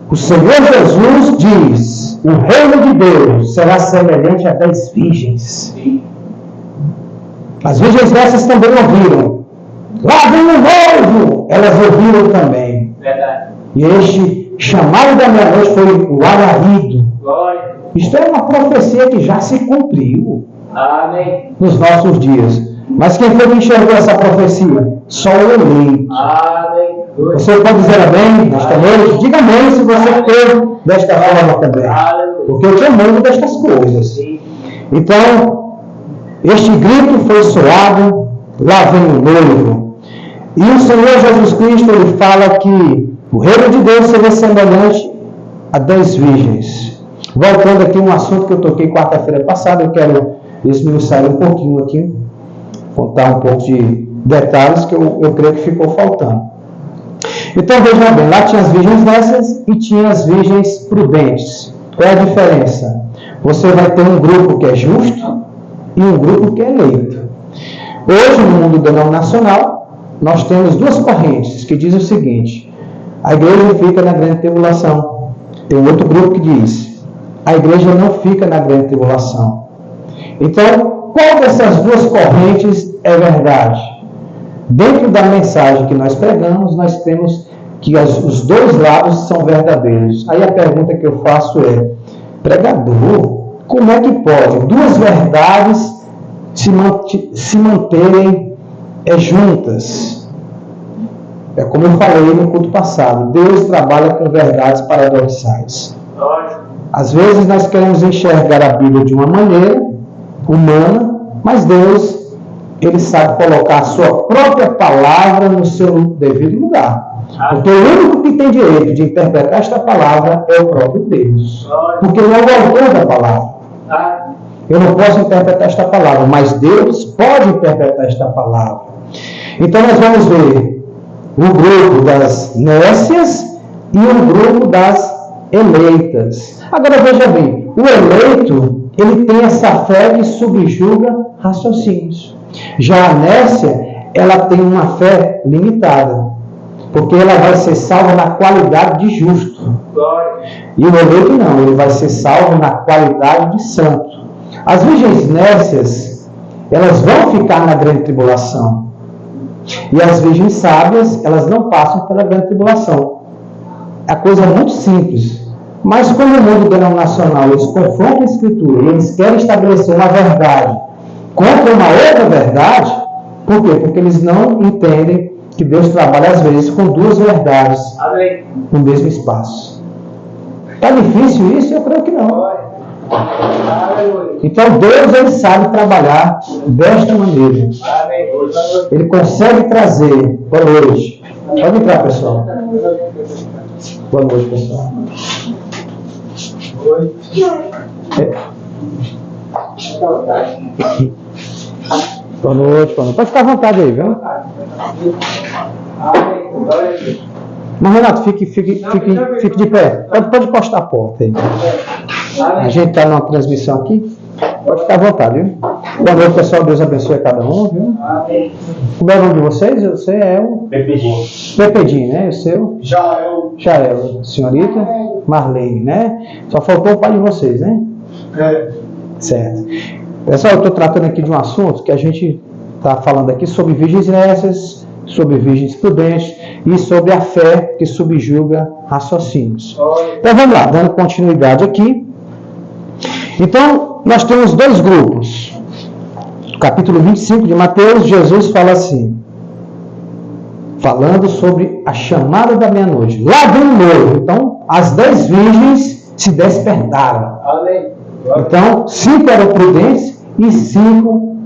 o Senhor Jesus diz: o reino de Deus será semelhante a 10 virgens. As virgens dessas também ouviram. Lá vem o noivo! Elas ouviram também. Verdade. E este chamado da meia-noite foi o alarido. Isto é uma profecia que já se cumpriu. Amém. Nos nossos dias. Mas quem foi que enxergou essa profecia? Só o eleito. Amém. Você pode dizer amém nesta noite? Diga amém se você crê desta forma também. Porque eu te amo destas coisas. Então, este grito foi soado, lá vem o noivo. E o Senhor Jesus Cristo, ele fala que o reino de Deus seria semelhante a 10 virgens. Voltando aqui um assunto que eu toquei quarta-feira passada, eu quero esmiuçar um pouquinho aqui, contar um pouco de detalhes que eu creio que ficou faltando. Então, veja bem, lá tinha as virgens dessas e tinha as virgens prudentes. Qual é a diferença? Você vai ter um grupo que é justo e um grupo que é eleito. Hoje, no mundo denominacional, nós temos duas correntes que dizem o seguinte: a igreja fica na grande tribulação. Tem outro grupo que diz: a igreja não fica na grande tribulação. Então, qual dessas duas correntes é verdade? Dentro da mensagem que nós pregamos, nós temos que os dois lados são verdadeiros. Aí a pergunta que eu faço é: pregador, como é que pode duas verdades se manterem juntas? É como eu falei no culto passado, Deus trabalha com verdades paradoxais. Às vezes nós queremos enxergar a Bíblia de uma maneira humana, mas Deus, Ele sabe colocar a sua própria palavra no seu devido lugar. Porque o único que tem direito de interpretar esta palavra é o próprio Deus. Porque Ele é o autor da palavra. Eu não posso interpretar esta palavra, mas Deus pode interpretar esta palavra. Então nós vamos ver o grupo das nécias e o grupo das eleitas. Agora veja bem, o eleito, ele tem essa fé que subjuga raciocínios. Já a nécia, ela tem uma fé limitada, porque ela vai ser salva na qualidade de justo. E o eleito não, ele vai ser salvo na qualidade de santo. As virgens nécias, elas vão ficar na grande tribulação. E as virgens sábias, elas não passam pela grande tribulação. A coisa é muito simples. Mas como o mundo denominacional, eles confrontam a Escritura e eles querem estabelecer uma verdade contra uma outra verdade, por quê? Porque eles não entendem que Deus trabalha às vezes com duas verdades no mesmo espaço. Está difícil isso? Eu creio que não. Então Deus, ele sabe trabalhar desta maneira. Ele consegue trazer. Boa noite. Pode entrar, pessoal. Boa noite, pessoal. Boa noite, boa noite. Pode ficar à vontade aí, viu? Mas Renato, fique de pé. Pode encostar a porta aí. A gente está numa transmissão aqui. Pode ficar à vontade, viu? Boa noite, pessoal. Deus abençoe a cada um, viu? Como é o nome de vocês? Você é o... Pepedinho, né? O seu? Jael. Senhorita? Marlene, né? Só faltou o pai de vocês, né? Certo. Pessoal, eu estou tratando aqui de um assunto que a gente está falando aqui sobre virgens nécias, sobre virgens prudentes e sobre a fé que subjuga raciocínios. Então vamos lá, dando continuidade aqui. Então, nós temos dois grupos. No capítulo 25 de Mateus, Jesus fala assim, falando sobre a chamada da meia-noite. Lá vem o noivo. Então, as 10 virgens se despertaram. Então, 5 eram prudentes e 5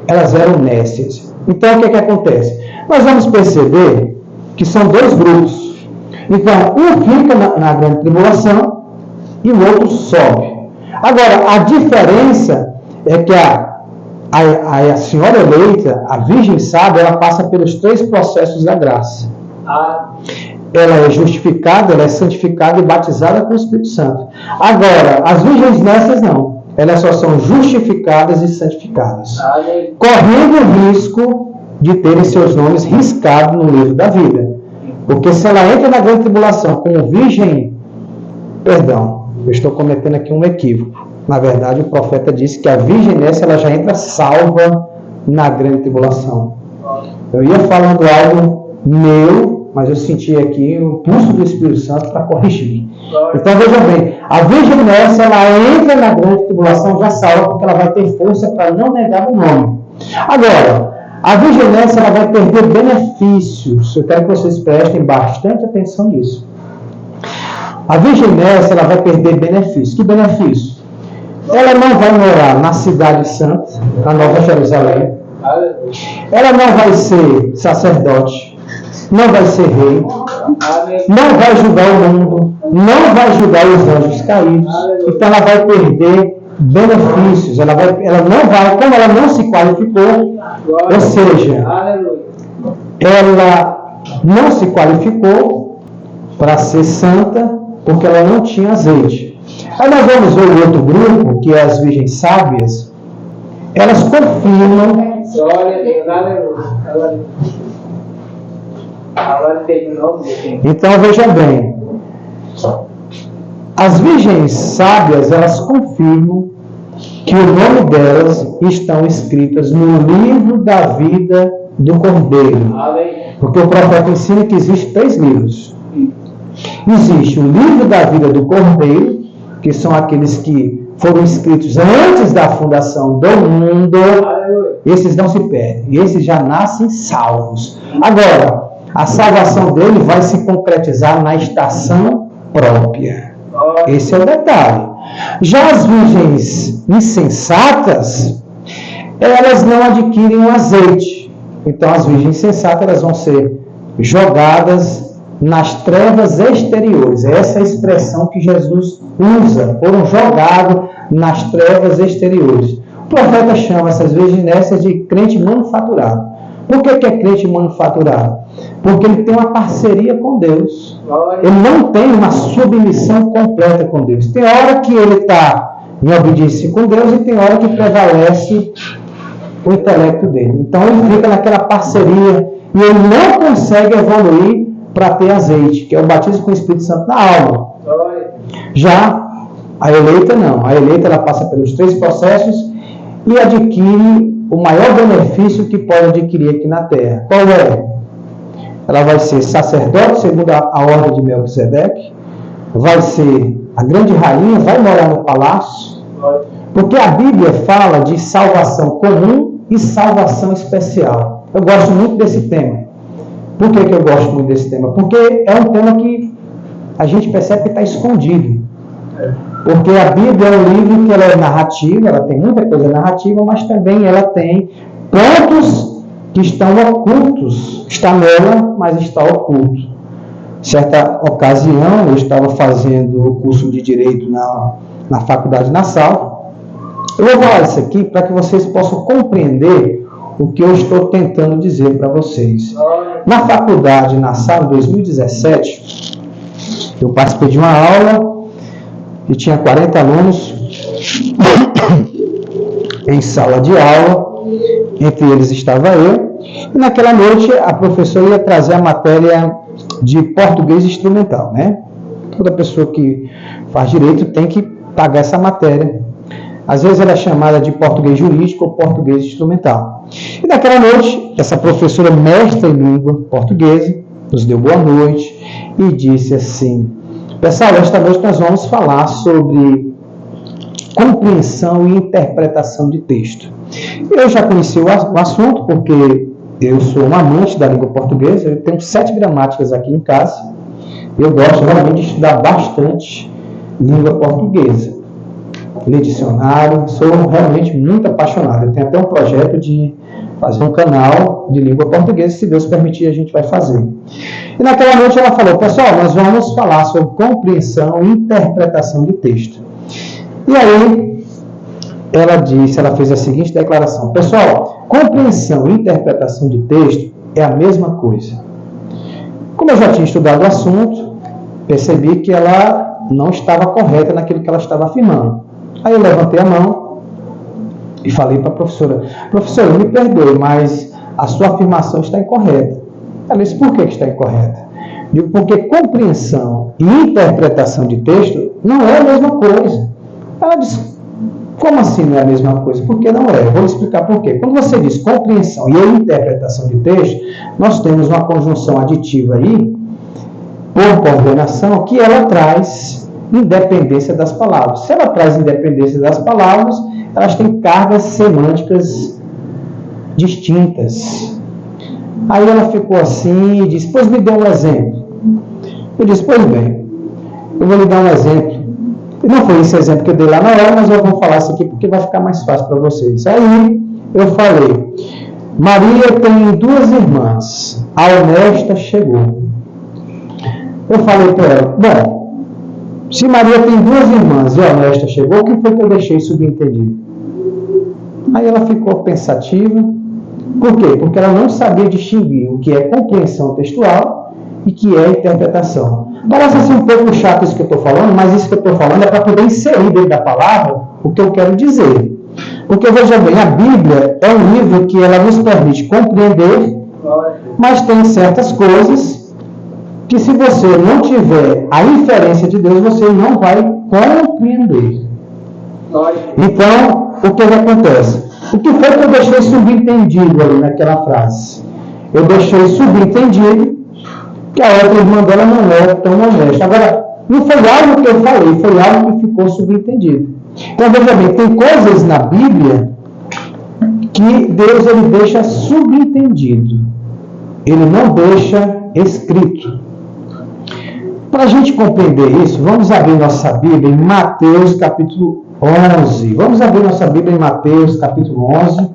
elas eram nécias. Então, o que acontece? Nós vamos perceber que são dois grupos. Então, um fica na grande tribulação e o outro sobe. Agora, a diferença é que a senhora eleita, a virgem sábia, ela passa pelos 3 processos da graça. Ela é justificada, ela é santificada e batizada com o Espírito Santo. Agora, as virgens nécias não. Elas só são justificadas e santificadas. Correndo o risco de terem seus nomes riscados no livro da vida. Porque se ela entra na grande tribulação como virgem, perdão, eu estou cometendo aqui um equívoco. Na verdade, o profeta disse que a virgem nécia, ela já entra salva na grande tribulação. Eu ia falando algo meu, mas eu senti aqui o pulso do Espírito Santo para corrigir. Então veja bem, a virgem nécia, ela entra na grande tribulação já salva, porque ela vai ter força para não negar o nome. Agora, a virgem nécia, ela vai perder benefícios. Eu quero que vocês prestem bastante atenção nisso. A virgem nécia, ela vai perder benefícios. Que benefício? Ela não vai morar na cidade santa, na Nova Jerusalém. Ela não vai ser sacerdote, não vai ser rei, não vai julgar o mundo, não vai julgar os anjos caídos. Então ela vai perder benefícios. Ela não vai, como ela não se qualificou, ou seja, ela não se qualificou para ser santa, porque ela não tinha azeite. Aí nós vamos ver o outro grupo, que é as virgens sábias. Elas confirmam. Então veja bem, As virgens sábias, elas confirmam que o nome delas estão escritas no livro da vida do Cordeiro. Porque o profeta ensina que existem 3 livros. Existe o livro da vida do Cordeiro, que são aqueles que foram escritos antes da fundação do mundo. Esses não se perdem, esses já nascem salvos. Agora, a salvação dele vai se concretizar na estação própria. Esse é o detalhe. Já as virgens insensatas, elas não adquirem o azeite. Então, as virgens insensatas, elas vão ser jogadas nas trevas exteriores. Essa é a expressão que Jesus usa. Foram jogados nas trevas exteriores. O profeta chama essas virgens de crente manufaturado. Por que é crente manufaturado? Porque ele tem uma parceria com Deus. Ele não tem uma submissão completa com Deus. Tem hora que ele está em obediência com Deus e tem hora que prevalece o intelecto dele. Então ele fica naquela parceria e ele não consegue evoluir para ter azeite, que é o batismo com o Espírito Santo na alma. Já a eleita não. A eleita ela passa pelos 3 processos e adquire o maior benefício que pode adquirir aqui na terra. Qual é? Ela vai ser sacerdote, segundo a ordem de Melquisedeque, vai ser a grande rainha, vai morar no palácio, porque a Bíblia fala de salvação comum e salvação especial. Eu gosto muito desse tema. Por que eu gosto muito desse tema? Porque é um tema que a gente percebe que está escondido. Porque a Bíblia é um livro que ela é narrativa, ela tem muita coisa narrativa, mas também ela tem pontos que estão ocultos. Está nela, mas está oculto. Certa ocasião, eu estava fazendo o curso de Direito na Faculdade Nassau. Eu vou falar isso aqui para que vocês possam compreender o que eu estou tentando dizer para vocês. Na Faculdade Nassau, em 2017, eu participei de uma aula e tinha 40 alunos em sala de aula, entre eles estava eu, e naquela noite a professora ia trazer a matéria de português instrumental, né? Toda pessoa que faz direito tem que pagar essa matéria. Às vezes ela é chamada de português jurídico ou português instrumental. E naquela noite, essa professora mestra em língua portuguesa nos deu boa noite e disse assim: pessoal, esta noite nós vamos falar sobre compreensão e interpretação de texto. Eu já conheci o assunto porque eu sou um amante da língua portuguesa, eu tenho 7 gramáticas aqui em casa. Eu gosto realmente de estudar bastante língua portuguesa. Ler dicionário, sou realmente muito apaixonado. Eu tenho até um projeto de fazer um canal de língua portuguesa, se Deus permitir a gente vai fazer. E naquela noite ela falou: pessoal, nós vamos falar sobre compreensão e interpretação de texto. E aí ela fez a seguinte declaração: pessoal, compreensão e interpretação de texto é a mesma coisa. Como eu já tinha estudado o assunto, percebi que ela não estava correta naquilo que ela estava afirmando. Aí eu levantei a mão e falei para a professora: professora, me perdoe, mas a sua afirmação está incorreta. Ela disse: por que está incorreta? Digo: porque compreensão e interpretação de texto não é a mesma coisa. Ela disse: como assim não é a mesma coisa? Porque não é. Vou explicar por quê. Quando você diz compreensão e interpretação de texto, nós temos uma conjunção aditiva aí, por coordenação, que ela traz independência das palavras. Se ela traz independência das palavras, elas têm cargas semânticas distintas. Aí ela ficou assim e disse: pois me dê um exemplo. Eu disse: pois bem, eu vou lhe dar um exemplo. E não foi esse exemplo que eu dei lá na hora, mas eu vou falar isso aqui porque vai ficar mais fácil para vocês. Aí eu falei: Maria tem 2 irmãs, a honesta chegou. Eu falei para ela: bom, se Maria tem 2 irmãs e a honesta chegou, o que foi que eu deixei subentendido? Aí ela ficou pensativa. Por quê? Porque ela não sabia distinguir o que é compreensão textual e o que é interpretação. Parece assim um pouco chato isso que eu estou falando, mas isso que eu estou falando é para poder inserir dentro da palavra o que eu quero dizer. Porque, veja bem, a Bíblia é um livro que ela nos permite compreender, mas tem certas coisas que se você não tiver a inferência de Deus, você não vai compreender. Então, o que acontece? O que foi que eu deixei subentendido ali naquela frase? Eu deixei subentendido que a outra irmã dela não é tão honesta. Agora, não foi algo que eu falei, foi algo que ficou subentendido. Então, veja bem, tem coisas na Bíblia que Deus ele deixa subentendido. Ele não deixa escrito. Para a gente compreender isso, vamos abrir nossa Bíblia em Mateus capítulo 11. Vamos abrir nossa Bíblia em Mateus capítulo 11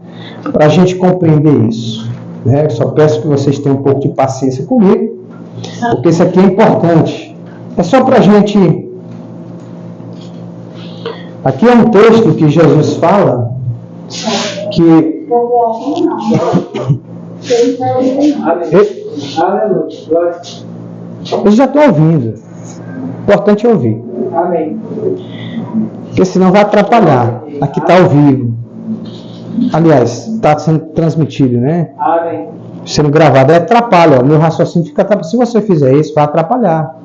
para a gente compreender isso. Eu só peço que vocês tenham um pouco de paciência comigo, porque isso aqui é importante. É só para a gente... Aqui é um texto que Jesus fala que... Eu já estou ouvindo. O importante é ouvir. Amém. Porque senão vai atrapalhar. Aqui está ao vivo. Aliás, está sendo transmitido, né? Amém. Sendo gravado. Atrapalha. O meu raciocínio fica atrapalhado. Se você fizer isso, vai atrapalhar.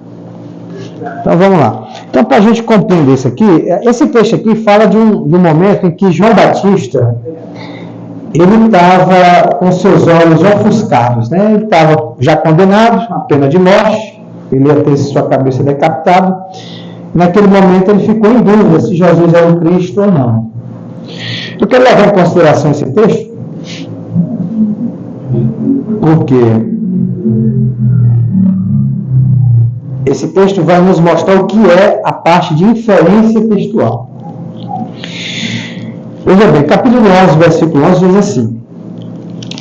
Então vamos lá. Então, para a gente compreender isso aqui, esse texto aqui fala de um momento em que João Batista ele estava com seus olhos ofuscados, né? Ele estava já condenado à pena de morte, ele ia ter sua cabeça decapitada. Naquele momento ele ficou em dúvida se Jesus era o Cristo ou não. Eu quero levar em consideração esse texto, porque esse texto vai nos mostrar o que é a parte de inferência textual. Veja bem, capítulo 11, versículo 11 diz assim,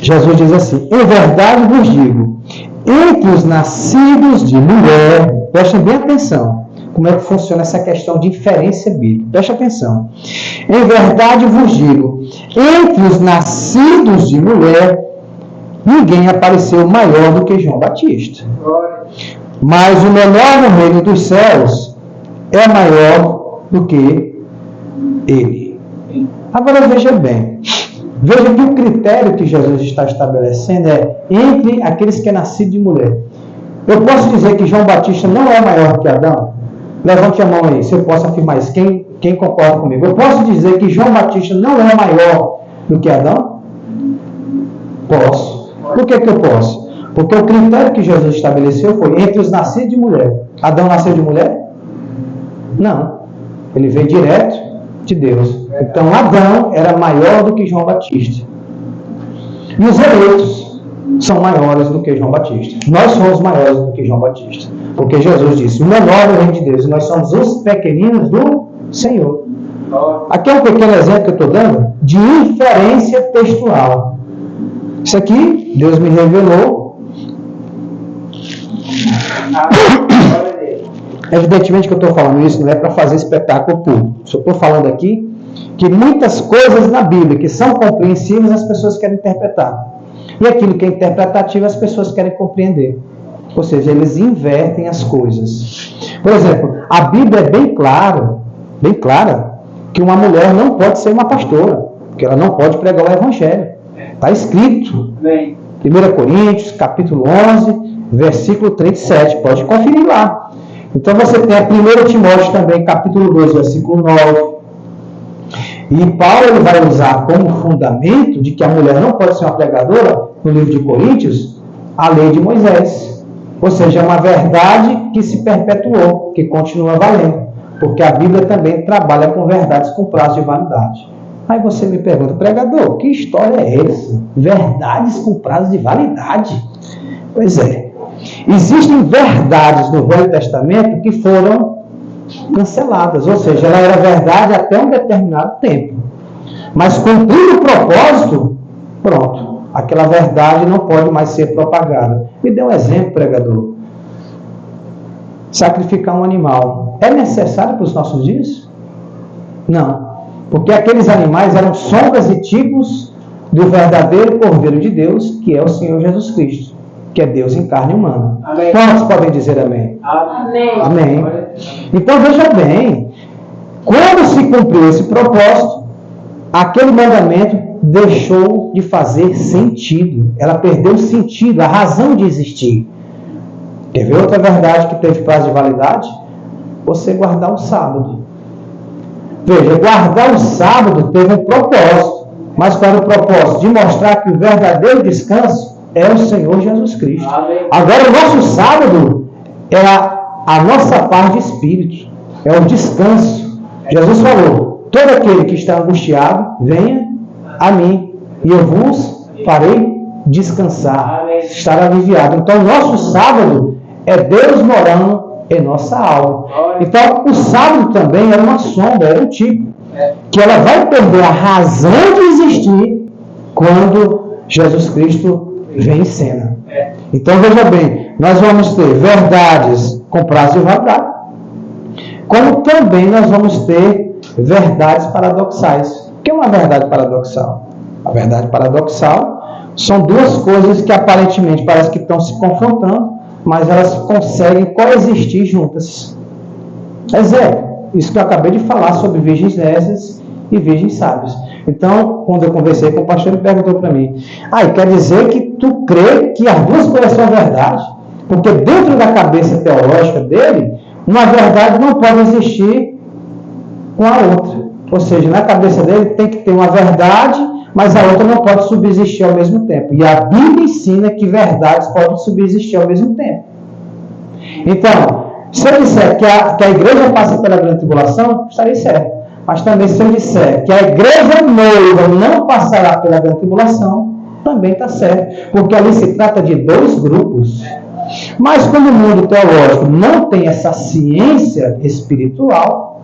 Jesus diz assim: em verdade vos digo, entre os nascidos de mulher, prestem bem atenção, como é que funciona essa questão de inferência bíblica, preste atenção. Em verdade vos digo, entre os nascidos de mulher, ninguém apareceu maior do que João Batista. Mas o menor no reino dos céus é maior do que ele. Agora veja bem, veja que o critério que Jesus está estabelecendo é entre aqueles que é nascido de mulher. Eu posso dizer que João Batista não é maior que Adão? Levante a mão aí, se eu posso afirmar isso. Quem concorda comigo? Eu posso dizer que João Batista não é maior do que Adão? Posso. Por que eu posso? Porque o critério que Jesus estabeleceu foi entre os nascidos de mulher. Adão nasceu de mulher? Não. Ele veio direto de Deus. Então Adão era maior do que João Batista. E os eleitos são maiores do que João Batista. Nós somos maiores do que João Batista. Porque Jesus disse, o menor é o reino de Deus. E nós somos os pequeninos do Senhor. Aqui é um pequeno exemplo que eu estou dando de inferência textual. Isso aqui, Deus me revelou. Evidentemente que eu estou falando isso não é para fazer espetáculo público. Só estou falando aqui que muitas coisas na Bíblia que são compreensíveis as pessoas querem interpretar. E aquilo que é interpretativo as pessoas querem compreender. Ou seja, eles invertem as coisas. Por exemplo, a Bíblia é bem clara, que uma mulher não pode ser uma pastora, porque ela não pode pregar o Evangelho. Está escrito. 1 Coríntios, capítulo 11, versículo 37. Pode conferir lá. Então você tem a 1 Timóteo também, capítulo 2, versículo 9. E Paulo ele vai usar como fundamento de que a mulher não pode ser uma pregadora, no livro de Coríntios, a lei de Moisés. Ou seja, é uma verdade que se perpetuou, que continua valendo. Porque a Bíblia também trabalha com verdades com prazo de validade. Aí você me pergunta, pregador, que história é essa? Verdades com prazo de validade? Pois é. Existem verdades no Velho Testamento que foram canceladas, ou seja, ela era verdade até um determinado tempo. Mas cumprindo o propósito, pronto, aquela verdade não pode mais ser propagada. Me dê um exemplo, pregador. Sacrificar um animal é necessário para os nossos dias? Não, porque aqueles animais eram sombras e tipos do verdadeiro Cordeiro de Deus, que é o Senhor Jesus Cristo, que é Deus em carne humana. Amém. Quantos podem dizer amém? Amém. Amém. Então veja bem, quando se cumpriu esse propósito, aquele mandamento deixou de fazer sentido. Ela perdeu o sentido, a razão de existir. Quer ver outra verdade que teve prazo de validade? Você guardar o sábado. Veja, guardar o sábado teve um propósito. Mas qual era o propósito? De mostrar que o verdadeiro descanso é o Senhor Jesus Cristo. Amém. Agora, o nosso sábado é a nossa paz de espírito. É o descanso. Jesus falou, todo aquele que está angustiado, venha a mim, e eu vos farei descansar, estar aliviado. Então, o nosso sábado é Deus morando em nossa alma. Então, o sábado também era uma sombra, era um tipo, que ela vai perder a razão de existir quando Jesus Cristo vem em cena. Então, veja bem, nós vamos ter verdades com prazo de validade, como também nós vamos ter verdades paradoxais. O que é uma verdade paradoxal? A verdade paradoxal são duas coisas que aparentemente parece que estão se confrontando, mas elas conseguem coexistir juntas. Exemplo, isso que eu acabei de falar sobre virgens nécias e virgens sábias. Então, quando eu conversei com o pastor, ele perguntou para mim, quer dizer que tu crê que as duas coisas são verdade? Porque dentro da cabeça teológica dele, uma verdade não pode existir com a outra. Ou seja, na cabeça dele tem que ter uma verdade, mas a outra não pode subsistir ao mesmo tempo. E a Bíblia ensina que verdades podem subsistir ao mesmo tempo. Então, se eu disser que a igreja passa pela grande tribulação, estarei certo. Mas também se eu disser que a igreja noiva não passará pela grande tribulação, também está certo. Porque ali se trata de dois grupos. Mas como o mundo teológico não tem essa ciência espiritual,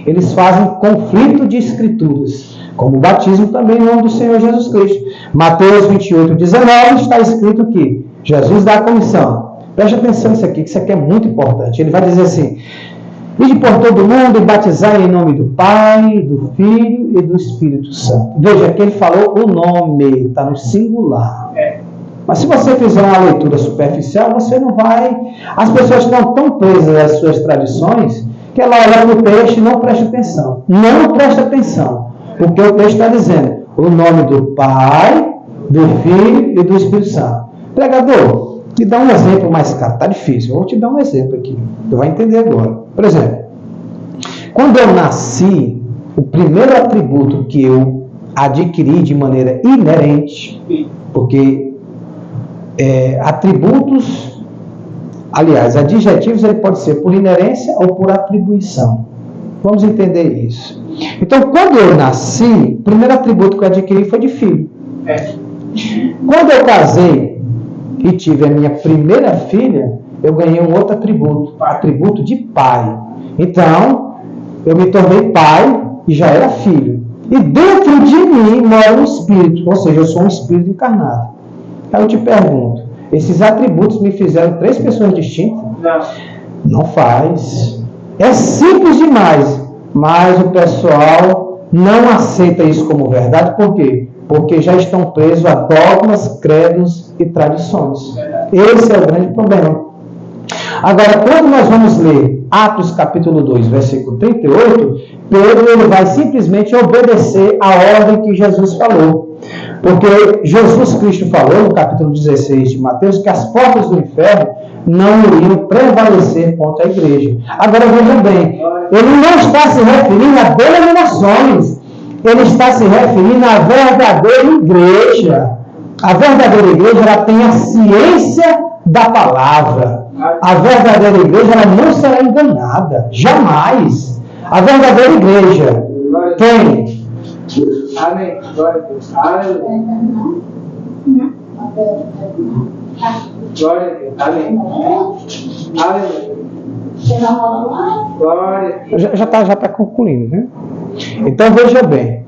eles fazem conflito de escrituras, como o batismo também em nome do Senhor Jesus Cristo. Mateus 28, 19 está escrito que Jesus dá a comissão. Preste atenção nisso aqui, que isso aqui é muito importante. Ele vai dizer assim, ide por todo mundo e batizai em nome do Pai, do Filho e do Espírito Santo. Veja que ele falou o nome, está no singular. Mas se você fizer uma leitura superficial, você não vai... As pessoas estão tão presas às suas tradições que ela olha no texto e não presta atenção. Não presta atenção. Porque o texto está dizendo o nome do Pai, do Filho e do Espírito Santo. Pregador, me dá um exemplo mais caro. Está difícil. Eu vou te dar um exemplo aqui. Você vai entender agora. Por exemplo, quando eu nasci, o primeiro atributo que eu adquiri de maneira inerente, porque atributos, aliás, adjetivos, ele pode ser por inerência ou por atribuição. Vamos entender isso. Então, quando eu nasci, o primeiro atributo que eu adquiri foi de filho. Quando eu casei e tive a minha primeira filha, eu ganhei um outro atributo de pai. Então, eu me tornei pai e já era filho. E dentro de mim mora um espírito, ou seja, eu sou um espírito encarnado. Aí eu te pergunto, esses atributos me fizeram três pessoas distintas? Não faz. É simples demais, mas o pessoal não aceita isso como verdade. Por quê? Porque já estão presos a dogmas, credos e tradições. Esse é o grande problema. Agora, quando nós vamos ler Atos capítulo 2, versículo 38, Pedro ele vai simplesmente obedecer a ordem que Jesus falou. Porque Jesus Cristo falou no capítulo 16 de Mateus que as portas do inferno não iriam prevalecer contra a igreja. Agora veja bem, ele não está se referindo a denominações, ele está se referindo à verdadeira igreja. A verdadeira igreja ela tem a ciência da palavra. A verdadeira igreja ela não será enganada, jamais. A verdadeira igreja tem... Amém. Glória a Deus. Aleluia. Glória a Deus. Amém. Aleluia. Glória a Deus. Já está concluindo, né? Então veja bem.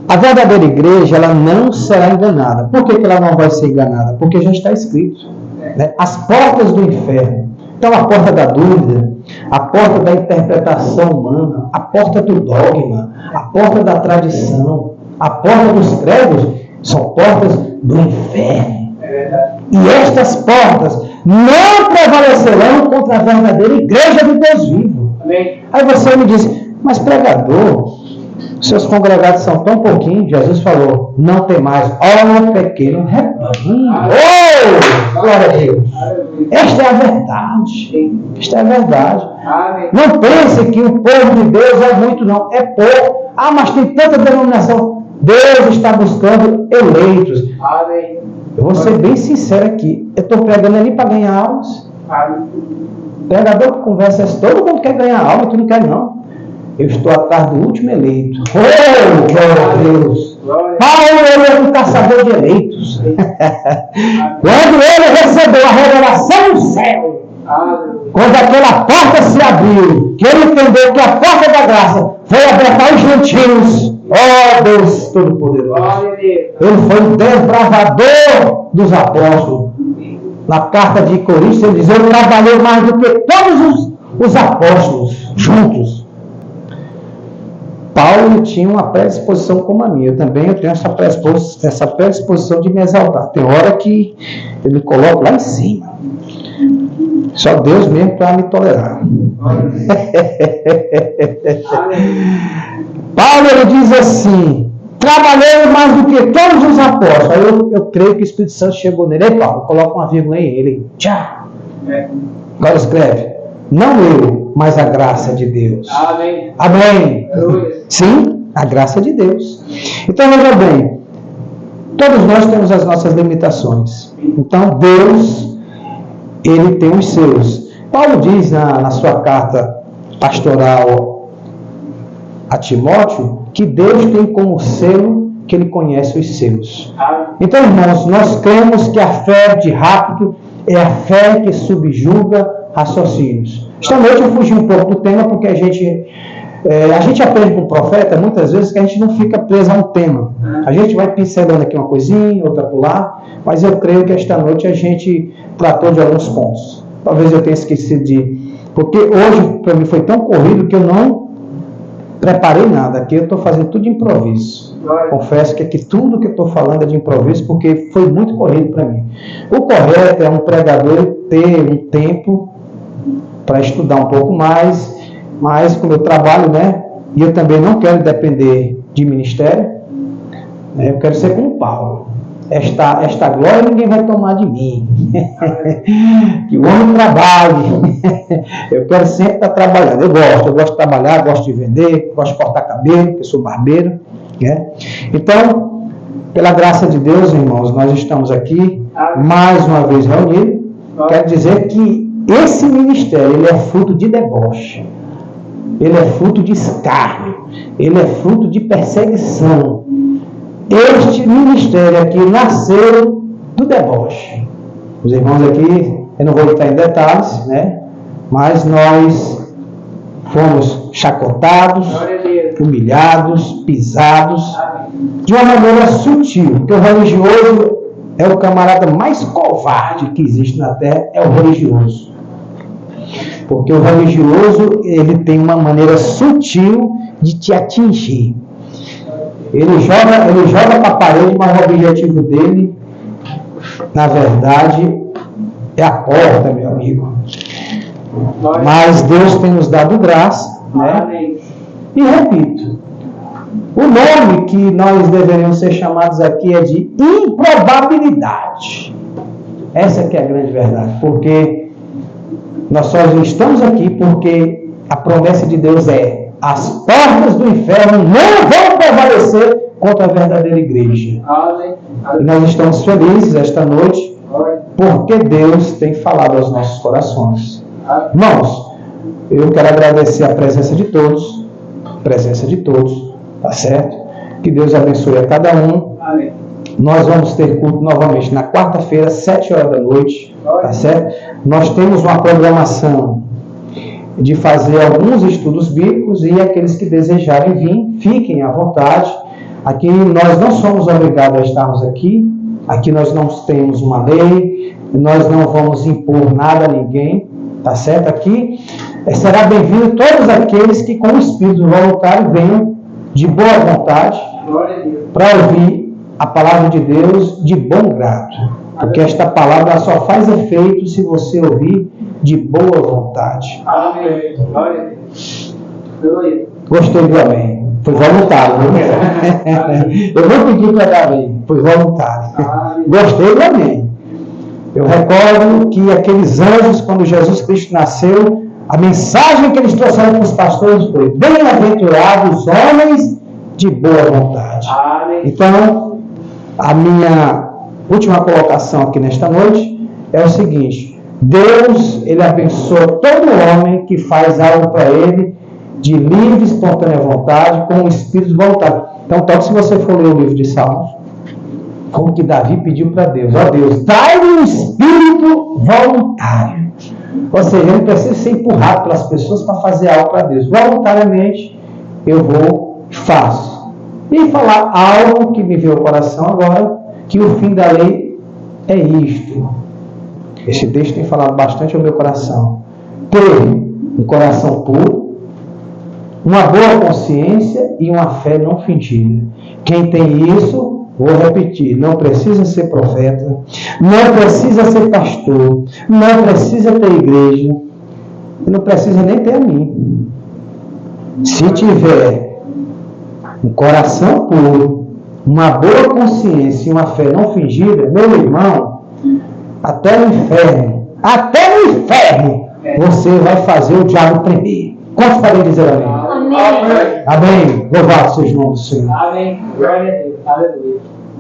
A verdadeira igreja ela não será enganada. Por que ela não vai ser enganada? Porque já está escrito. Né? As portas do inferno. Então a porta da dúvida, a porta da interpretação humana, a porta do dogma, a porta da tradição, a porta dos credos, são portas do inferno. E estas portas não prevalecerão contra a verdadeira igreja de Deus vivo. Aí você me diz, mas pregador, seus congregados são tão pouquinhos. Jesus falou, não tem mais, ó pequeno rebanho. Oh, glória a Deus. Esta é a verdade. Esta é a verdade. Não pense que o povo de Deus é muito, não. É pouco. Ah, mas tem tanta denominação. Deus está buscando eleitos. Eu vou ser bem sincero aqui. Eu estou pregando ali para ganhar almas. Pregador que conversa, todo mundo quer ganhar alma, tu não quer não. Eu estou atrás do último eleito. Oh, glória a Deus. Paulo, ele é um caçador de eleitos. Quando ele recebeu a revelação do céu, quando aquela porta se abriu, que ele entendeu que a porta da graça foi aberta aos gentios. Oh, Deus Todo-Poderoso. Ele foi o desbravador dos apóstolos. Na carta de Coríntios, ele diz: eu trabalhei mais do que todos os apóstolos juntos. Paulo tinha uma predisposição como a minha. Eu também tenho essa predisposição de me exaltar. Tem hora que eu me coloco lá em cima. Só Deus mesmo para me tolerar. Paulo, ele diz assim: trabalhei mais do que todos os apóstolos. Eu creio que o Espírito Santo chegou nele. Ei, Paulo, coloca uma vírgula aí. Ele, tchau. Agora escreve: não eu, mas a graça de Deus. Amém. Amém. Sim, a graça de Deus. Então, veja bem, todos nós temos as nossas limitações. Então, Deus, ele tem os seus. Paulo diz na sua carta pastoral a Timóteo que Deus tem como selo que ele conhece os seus. Então, irmãos, nós cremos que a fé de rápido é a fé que subjuga raciocínios. Esta noite eu fugi um pouco do tema porque a gente aprende com o profeta muitas vezes que a gente não fica preso a um tema. A gente vai pincelando aqui uma coisinha, outra por lá, mas eu creio que esta noite a gente tratou de alguns pontos. Talvez eu tenha esquecido porque hoje para mim foi tão corrido que eu não preparei nada. Aqui eu estou fazendo tudo de improviso. Confesso que aqui tudo que eu estou falando é de improviso porque foi muito corrido para mim. O correto é um pregador ter um tempo para estudar um pouco mais, mas como eu trabalho, né, e eu também não quero depender de ministério, né, eu quero ser como Paulo. Esta glória ninguém vai tomar de mim. Que o homem trabalhe. Eu quero sempre estar trabalhando. Eu gosto de trabalhar, gosto de vender, gosto de cortar cabelo, porque eu sou barbeiro. Né? Então, pela graça de Deus, irmãos, nós estamos aqui mais uma vez reunidos. Quero dizer que esse ministério ele é fruto de deboche. Ele é fruto de escárnio. Ele é fruto de perseguição. Este ministério aqui nasceu do deboche. Os irmãos aqui, eu não vou entrar em detalhes, né? Mas nós fomos chacotados, humilhados, pisados, de uma maneira sutil. Porque o religioso é o camarada mais covarde que existe na terra, é o religioso. Porque o religioso, ele tem uma maneira sutil de te atingir. Ele joga para a parede, mas o objetivo dele, na verdade, é a porta, meu amigo. Mas Deus tem nos dado graça, né? E repito, o nome que nós deveríamos ser chamados aqui é de improbabilidade. Essa que é a grande verdade, porque nós só estamos aqui porque a promessa de Deus é: as portas do inferno não vão prevalecer contra a verdadeira igreja. E nós estamos felizes esta noite porque Deus tem falado aos nossos corações. Irmãos, eu quero agradecer a presença de todos, tá certo? Que Deus abençoe a cada um. Nós vamos ter culto novamente na quarta-feira, 7 horas da noite, tá certo? Nós temos uma programação de fazer alguns estudos bíblicos e aqueles que desejarem vir, fiquem à vontade. Aqui nós não somos obrigados a estarmos aqui nós não temos uma lei, nós não vamos impor nada a ninguém, tá certo? Aqui será bem-vindo todos aqueles que com o espírito voluntário venham de boa vontade para ouvir a palavra de Deus de bom grado, porque esta palavra só faz efeito se você ouvir de boa vontade. Amém. Gostei do amém. Foi voluntário, viu? Eu não pedi para dar amém, foi voluntário. Gostei do amém. Eu recordo que aqueles anjos, quando Jesus Cristo nasceu, a mensagem que eles trouxeram para os pastores foi: bem-aventurados os homens de boa vontade. Então, a minha última colocação aqui nesta noite é o seguinte: Deus, Ele abençoa todo homem que faz algo para Ele de livre e espontânea vontade, com o espírito voluntário. Então, tanto se você for ler o livro de Salmos, como que Davi pediu para Deus: ó Deus, dai-me um espírito voluntário. Ou seja, ele precisa ser empurrado pelas pessoas para fazer algo para Deus. Voluntariamente, eu vou, faço. E falar algo que me veio ao coração agora, que o fim da lei é isto. Esse texto tem falado bastante ao meu coração. Ter um coração puro, uma boa consciência e uma fé não fingida. Quem tem isso, vou repetir, não precisa ser profeta, não precisa ser pastor, não precisa ter igreja, e não precisa nem ter a mim. Se tiver um coração puro, uma boa consciência e uma fé não fingida, meu irmão, até no inferno, você vai fazer o diabo tremer. Quantos podem dizer amém? Amém. Amém. Louvado seja o nome do Senhor. Amém. Glória a Deus. Aleluia.